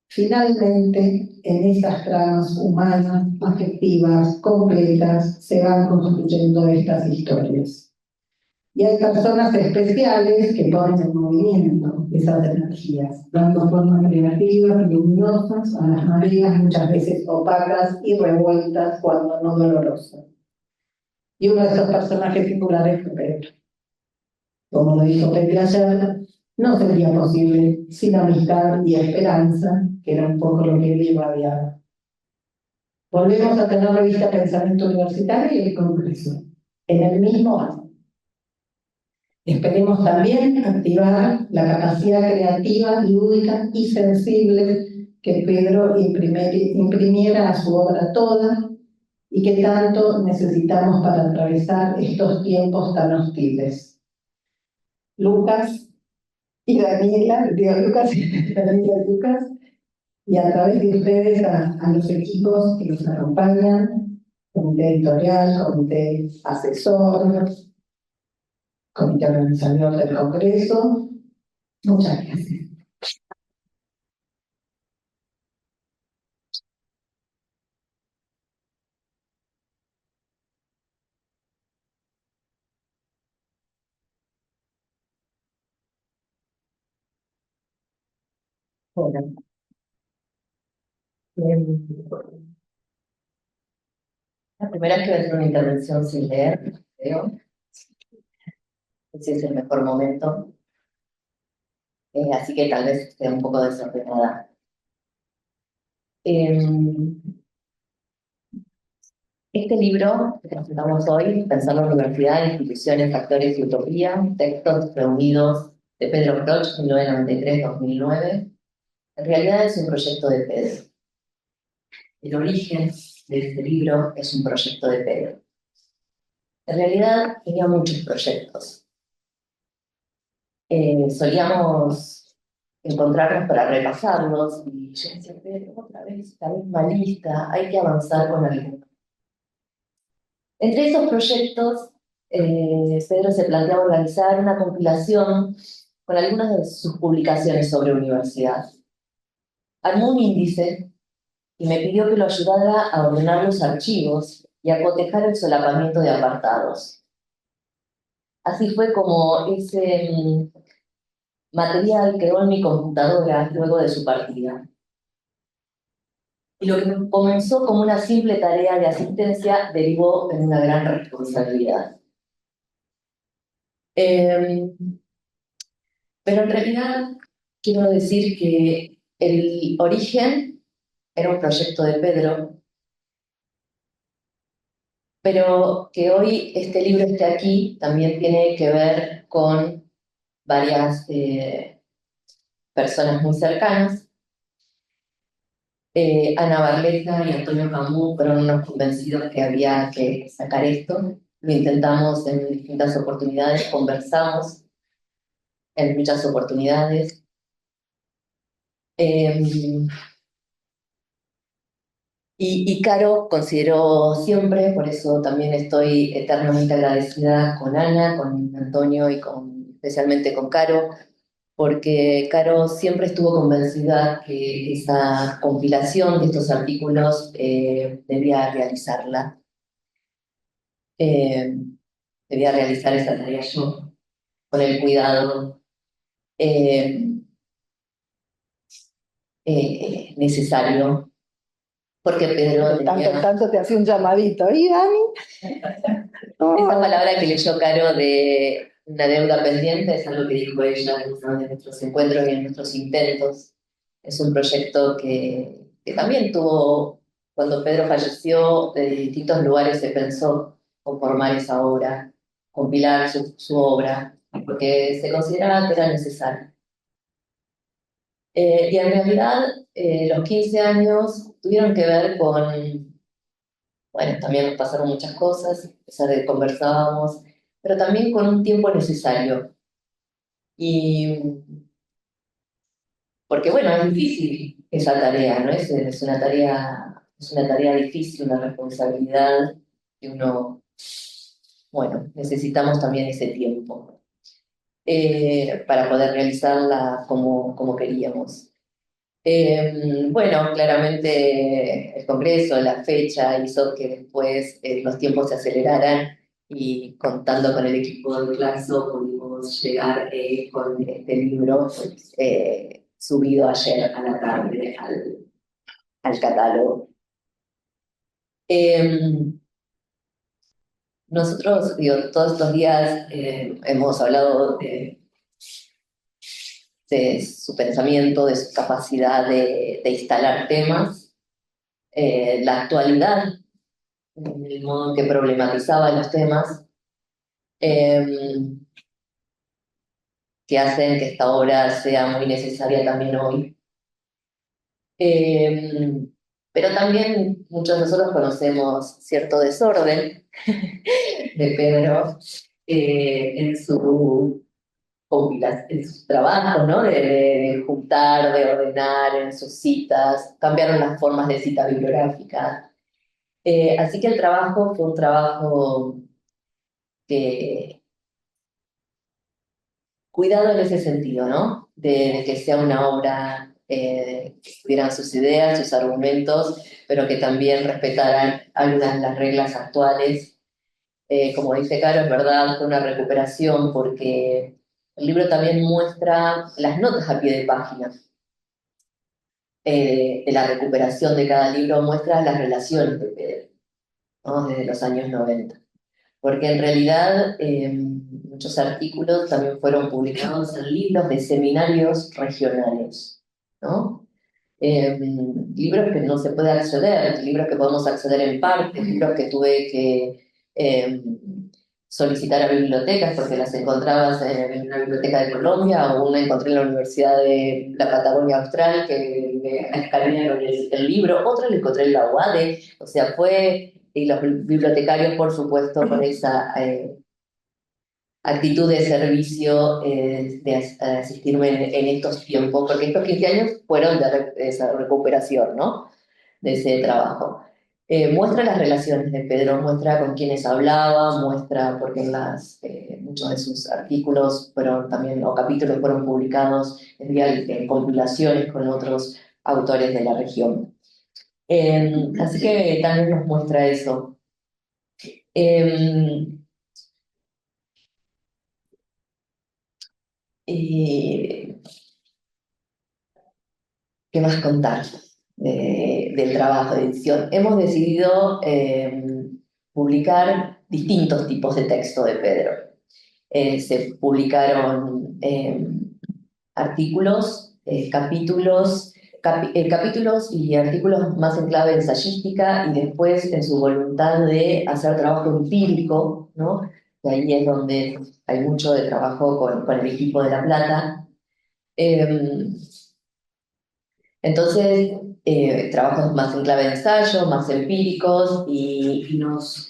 Finalmente, en esas tramas humanas, afectivas, completas, se van construyendo estas historias. Y hay personas especiales que ponen en movimiento esas energías, dando formas creativas, luminosas, a las mareas muchas veces opacas y revueltas cuando no dolorosas. Y uno de esos personajes singulares fue Pedro. Como lo dijo Pepe ayer, no sería posible sin amistad y esperanza, que era un poco lo que él irradiaba. Volvemos a tener revista Pensamiento Universitario y el Congreso, en el mismo año. Esperemos también activar la capacidad creativa, lúdica y sensible que Pedro imprimiera a su obra toda y que tanto necesitamos para atravesar estos tiempos tan hostiles. Lucas y Daniela, y a través de ustedes a los equipos que nos acompañan, comité editorial, comité asesor, comité organizador del Congreso. Muchas gracias. Bueno, em, la primera vez que voy a hacer una intervención sin leer, creo, ese es el mejor momento, así que tal vez esté un poco desordenada. Em, Este libro que presentamos hoy, Pensar la universidad, instituciones, factores y utopía, textos reunidos de Pedro Croch, 1993-2009, en realidad es un proyecto de Pedro. El origen de este libro es un proyecto de Pedro. En realidad tenía muchos proyectos. Solíamos encontrarnos para repasarlos y yo decía, Pedro, otra vez la misma lista, hay que avanzar con alguno. Entre esos proyectos, Pedro se planteaba organizar una compilación con algunas de sus publicaciones sobre universidad. Armó un índice y me pidió que lo ayudara a ordenar los archivos y a cotejar el solapamiento de apartados. Así fue como ese material quedó en mi computadora luego de su partida. Y lo que comenzó como una simple tarea de asistencia derivó en una gran responsabilidad. Pero en realidad quiero decir que el origen era un proyecto de Pedro, pero que hoy este libro esté aquí también tiene que ver con varias personas muy cercanas. Ana Barleta y Antonio Camus fueron unos convencidos que había que sacar esto. Lo intentamos en distintas oportunidades, conversamos en muchas oportunidades. Y Caro consideró siempre, por eso también estoy eternamente agradecida con Ana, con Antonio y especialmente con Caro, porque Caro siempre estuvo convencida que esa compilación de estos artículos debía realizarla. Eh, Debía realizar esa tarea yo, con el cuidado eh, necesario, porque Pedro tenía... Tanto te hacía un llamadito. ¿Y Dani? Esa palabra que leyó Caro de una deuda pendiente es algo que dijo ella en uno de nuestros encuentros y en nuestros intentos. Es un proyecto que también tuvo, cuando Pedro falleció, de distintos lugares se pensó conformar esa obra, compilar su obra, porque se consideraba que era necesario. Y en realidad los 15 años tuvieron que ver con, bueno, también nos pasaron muchas cosas, a pesar de que conversábamos, pero también con un tiempo necesario. Y porque, bueno, es difícil esa tarea, ¿no? Es una tarea difícil, una responsabilidad que uno, bueno, necesitamos también ese tiempo para poder realizarla como queríamos. Bueno, claramente el Congreso, la fecha hizo que después los tiempos se aceleraran y contando con el equipo de Claxo pudimos llegar con este libro subido ayer a la tarde al catálogo. Nosotros, digo, todos estos días hemos hablado de su pensamiento, de su capacidad de instalar temas, la actualidad, el modo en que problematizaba los temas, que hacen que esta obra sea muy necesaria también hoy. Pero también muchos de nosotros conocemos cierto desorden de Pedro en sus trabajos, ¿no? De juntar, de ordenar en sus citas, cambiaron las formas de cita bibliográfica. Así que el trabajo fue un trabajo que, cuidado en ese sentido, ¿no? De que sea una obra que tuvieran sus ideas, sus argumentos, pero que también respetaran algunas de las reglas actuales. Como dice Caro, es verdad, fue una recuperación porque el libro también muestra las notas a pie de página. de la recuperación de cada libro muestra las relaciones de Pedro, ¿no? Desde los años 90. Porque en realidad muchos artículos también fueron publicados en libros de seminarios regionales, ¿no? Libros que no se puede acceder, libros que podemos acceder en parte, libros que tuve que solicitar a bibliotecas porque las encontrabas en una biblioteca de Colombia o una encontré en la Universidad de la Patagonia Austral que me escanearon el libro, otra la encontré en la UADE, o sea, y los bibliotecarios, por supuesto, con esa actitud de servicio de asistirme en estos tiempos, porque estos 15 años fueron de esa recuperación, ¿no? De ese trabajo. Muestra las relaciones de Pedro, muestra con quienes hablaba, muestra porque muchos de sus artículos fueron también, o capítulos fueron publicados en compilaciones con otros autores de la región. Así que también nos muestra eso. ¿Qué más contar del trabajo de edición? Hemos decidido publicar distintos tipos de texto de Pedro. Se publicaron artículos, capítulos y artículos más en clave ensayística y después en su voluntad de hacer trabajo empírico, ¿no? Y ahí es donde hay mucho de trabajo con el equipo de La Plata. Entonces, trabajos más en clave de ensayo, más empíricos y nos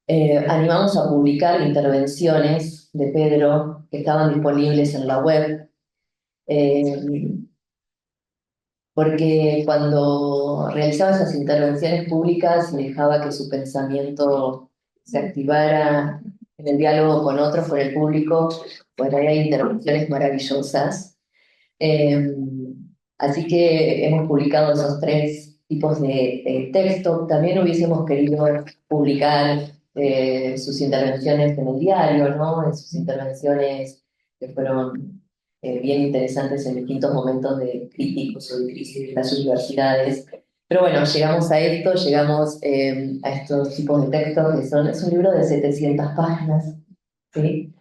animamos a publicar intervenciones de Pedro que estaban disponibles en la web, porque cuando realizaba esas intervenciones públicas y dejaba que su pensamiento se activara en el diálogo con otros, con el público, pues ahí hay intervenciones maravillosas. Así que hemos publicado esos tres tipos de texto. También hubiésemos querido publicar sus intervenciones en el diario, ¿no? En sus intervenciones que fueron bien interesantes en distintos momentos de críticos o de crisis de las universidades. Pero bueno, llegamos a esto, llegamos a estos tipos de textos que es un libro de 700 páginas, ¿sí?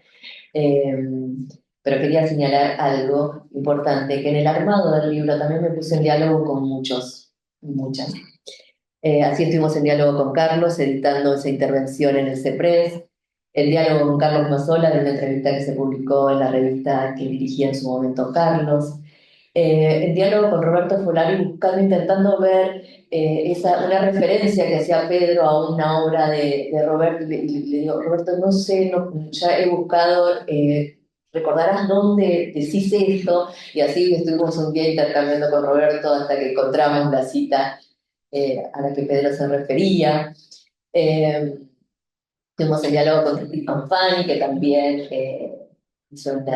Pero quería señalar algo importante, que en el armado del libro también me puse en diálogo con muchas. Así estuvimos en diálogo con Carlos, editando esa intervención en el CEPRES, el diálogo con Carlos Mazzola, de una entrevista que se publicó en la revista que dirigía en su momento Carlos, el diálogo con Roberto Folari, intentando ver una referencia que hacía Pedro a una obra de Roberto, y le digo, Roberto, no sé, ya he buscado, recordarás dónde decís esto, y así estuvimos un día intercambiando con Roberto hasta que encontramos la cita a la que Pedro se refería. Tuvimos el diálogo con Titi Fanfani, que también hizo un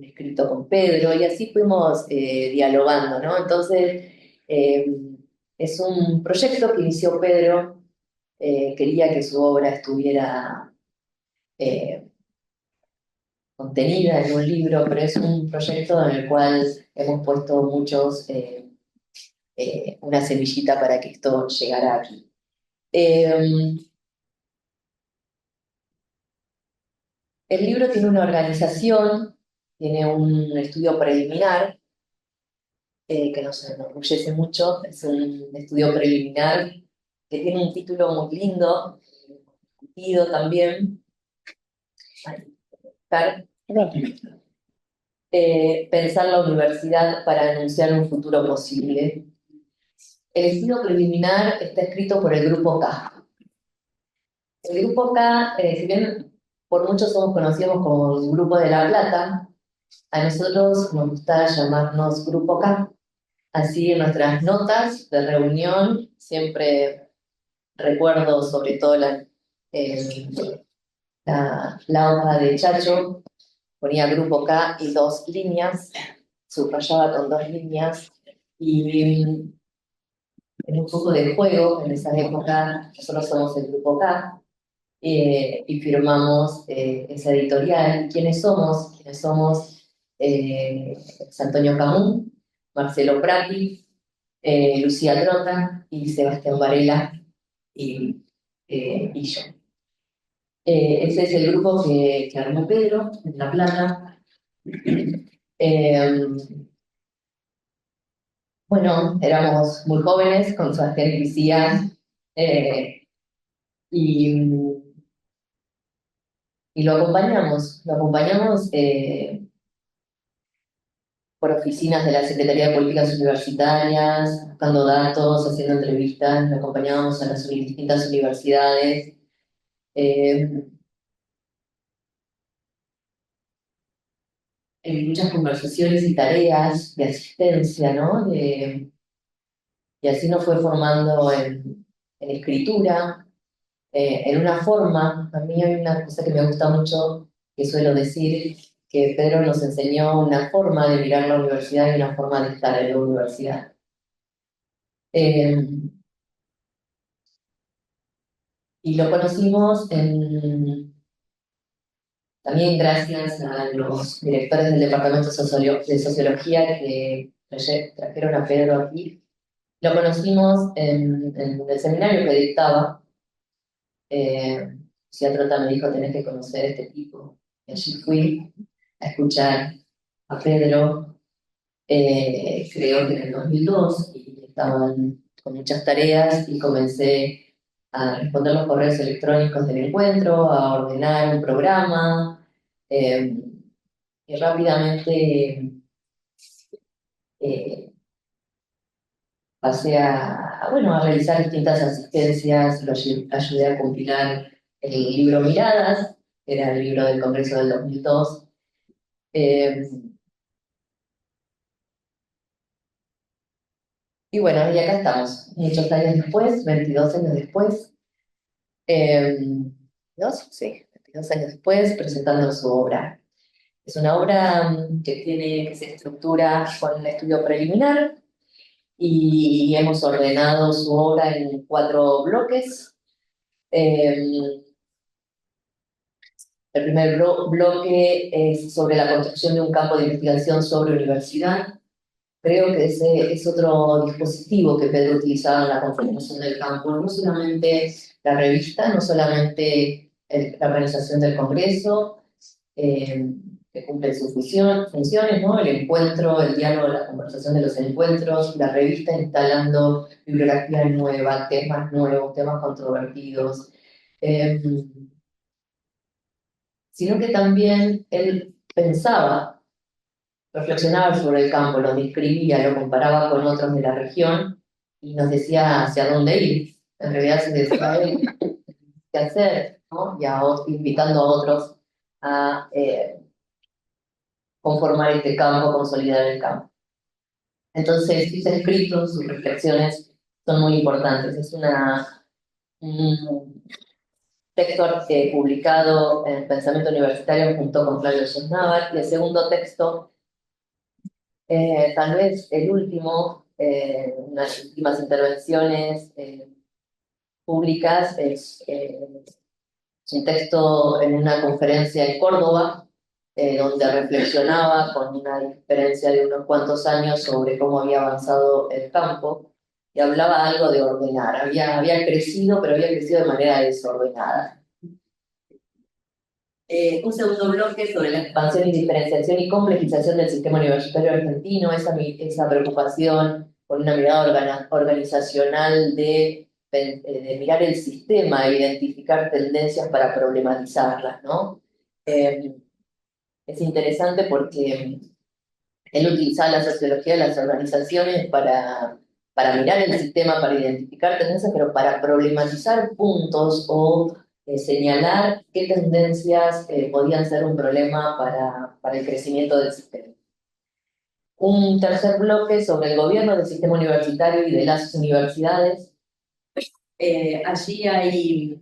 escrito con Pedro, y así fuimos dialogando, ¿no? Entonces, es un proyecto que inició Pedro, quería que su obra estuviera contenida en un libro, pero es un proyecto en el cual hemos puesto una semillita para que esto llegara aquí. El libro tiene una organización, tiene un estudio preliminar, que nos enorgullece mucho, es un estudio preliminar que tiene un título muy lindo, discutido también, pensar la universidad para anunciar un futuro posible. El estudio preliminar está escrito por el Grupo K. El Grupo K, si bien por muchos somos conocidos como el Grupo de La Plata, a nosotros nos gusta llamarnos Grupo K. Así en nuestras notas de reunión siempre recuerdo sobre todo la hoja de Chacho, ponía Grupo K y 2 líneas, subrayaba con 2 líneas y en un poco de juego en esa época nosotros somos el Grupo K y firmamos esa editorial. ¿Quiénes somos? ¿Quiénes somos? Antonio Camus, Marcelo Prati, Lucía Trota y Sebastián Varela y yo. Ese es el grupo que armó Pedro en La Plata. Eh, bueno, éramos muy jóvenes con Sebastián y Lucía y, y lo acompañamos por oficinas de la Secretaría de Políticas Universitarias, buscando datos, haciendo entrevistas, lo acompañábamos a las distintas universidades. Eh, en muchas conversaciones y tareas de asistencia, ¿no? Y así nos fue formando en escritura, en una forma. A mí hay una cosa que me gusta mucho, que suelo decir, que Pedro nos enseñó una forma de mirar la universidad y una forma de estar en la universidad. Y lo conocimos también gracias a los directores del Departamento de Sociología que trajeron a Pedro aquí. Lo conocimos en el seminario que dictaba. Lucía Trota me dijo, tenés que conocer a este tipo. Y allí fui a escuchar a Pedro, creo que en el 2002, y estaban con muchas tareas y comencé a responder los correos electrónicos del encuentro, a ordenar un programa, y rápidamente eh, pasé bueno, a realizar distintas asistencias, ayudé a compilar el libro Miradas, que era el libro del Congreso del 2002. Eh, y bueno, y acá estamos, muchos años después, 22 años después, eh, Sí, 22 años después, presentando su obra. Es una obra que se estructura con un estudio preliminar y hemos ordenado su obra en 4 bloques. Eh, El primer bloque es sobre la construcción de un campo de investigación sobre universidad. Creo que ese es otro dispositivo que Pedro utilizaba en la conformación del campo, no solamente la revista, no solamente la organización del congreso, que cumple sus funciones, ¿no? El encuentro, el diálogo, la conversación de los encuentros, la revista instalando bibliografía nueva, temas nuevos, temas controvertidos. Eh, Sino que también él pensaba, reflexionaba sobre el campo, lo describía, lo comparaba con otros de la región y nos decía hacia dónde ir. En realidad se decía él qué hacer, ¿no? Y invitando a otros a conformar este campo, consolidar el campo. Entonces, sus escritos, sus reflexiones son muy importantes. Es un texto publicado en Pensamiento Universitario junto con Flavio Sosnávar, y el segundo texto, tal vez el último, unas últimas intervenciones públicas, es un texto en una conferencia en Córdoba, donde reflexionaba con una diferencia de unos cuantos años sobre cómo había avanzado el campo, y hablaba algo de ordenar. Había crecido, pero había crecido de manera desordenada. Un segundo bloque sobre la expansión y diferenciación y complejización del sistema universitario argentino, esa preocupación con una mirada organizacional de mirar el sistema e identificar tendencias para problematizarlas, ¿no? Es interesante porque él utilizaba la sociología de las organizaciones para mirar el sistema, para identificar tendencias, pero para problematizar puntos o señalar qué tendencias podían ser un problema para el crecimiento del sistema. Un tercer bloque sobre el gobierno del sistema universitario y de las universidades. Allí hay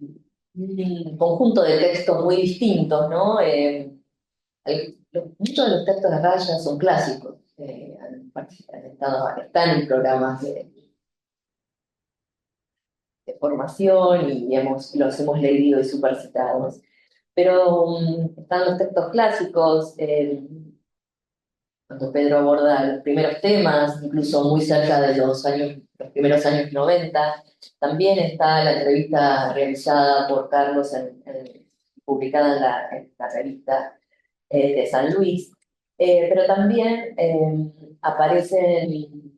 un conjunto de textos muy distintos, ¿no? Muchos de los textos de Raya son clásicos, están en programas de formación y los hemos leído y supercitados. Pero están los textos clásicos, cuando Pedro aborda los primeros temas, incluso muy cerca de los primeros años 90. También está la entrevista realizada por Carlos, publicada en la revista de San Luis, pero también aparecen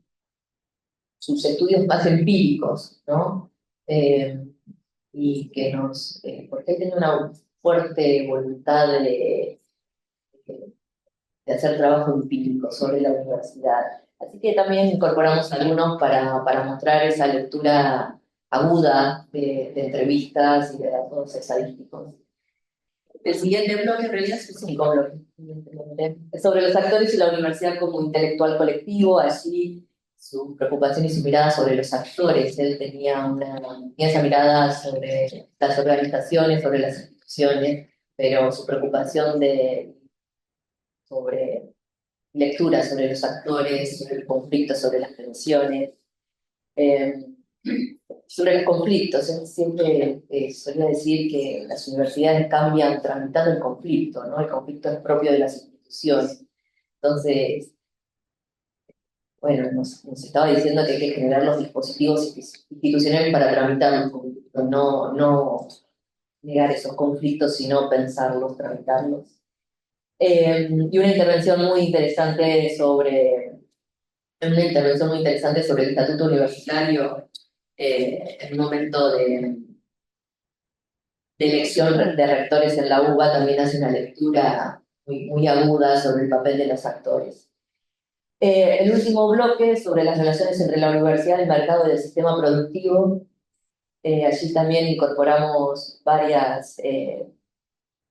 sus estudios más empíricos, ¿no? Y que porque él tiene una fuerte voluntad de hacer trabajo empírico sobre la universidad. Así que también incorporamos algunos para mostrar esa lectura aguda de entrevistas y de datos estadísticos. El siguiente bloque en realidad es un bloque, evidentemente. Es sobre los actores y la universidad como intelectual colectivo. Allí su preocupación y su mirada sobre los actores. Él tenía esa mirada sobre las organizaciones, sobre las instituciones, pero su preocupación sobre lectura sobre los actores, sobre el conflicto, sobre las tensiones, sobre los conflictos. Él siempre solía decir que las universidades cambian tramitando el conflicto, ¿no? El conflicto es propio de las instituciones. Entonces, bueno, nos estaba diciendo que hay que generar los dispositivos institucionales para tramitar los conflictos, no negar esos conflictos, sino pensarlos, tramitarlos. Y una intervención muy interesante sobre el estatuto universitario en un momento de elección de rectores en la UBA. También hace una lectura muy aguda sobre el papel de los actores. El último bloque sobre las relaciones entre la universidad, el mercado y el sistema productivo. Allí también incorporamos varios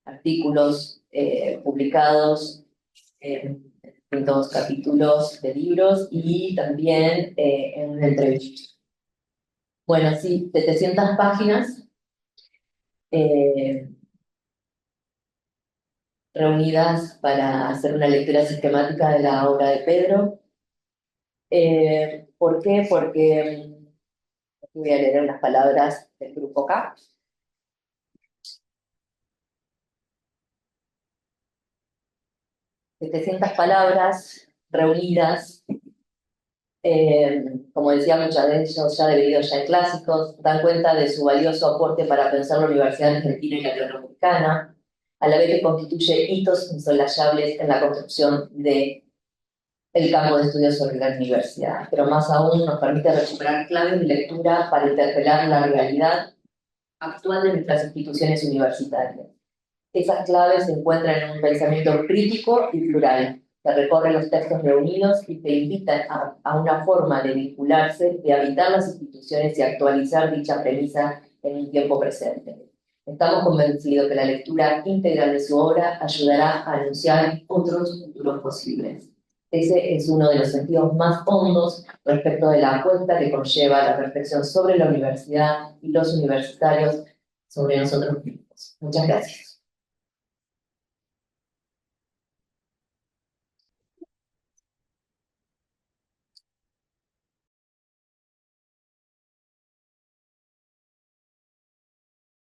artículos publicados en distintos capítulos de libros y también en una entrevista. Bueno, sí, 700 páginas reunidas para hacer una lectura sistemática de la obra de Pedro. ¿Por qué? Porque voy a leer unas palabras del grupo K. ...700 palabras reunidas, como decía, muchas de ellos ya leídos ya en clásicos, dan cuenta de su valioso aporte para pensar la Universidad Argentina y Latinoamericana, a la vez que constituye hitos insoslayables en la construcción del campo de estudios sobre la universidad, pero más aún nos permite recuperar claves de lectura para interpelar la realidad actual de nuestras instituciones universitarias. Esas claves se encuentran en un pensamiento crítico y plural, que recorre los textos reunidos y que invitan a una forma de vincularse, de habitar las instituciones y actualizar dicha premisa en un tiempo presente. Estamos convencidos que la lectura integral de su obra ayudará a anunciar otros futuros posibles. Ese es uno de los sentidos más hondos respecto de la apuesta que conlleva la reflexión sobre la universidad y los universitarios sobre nosotros mismos. Muchas gracias.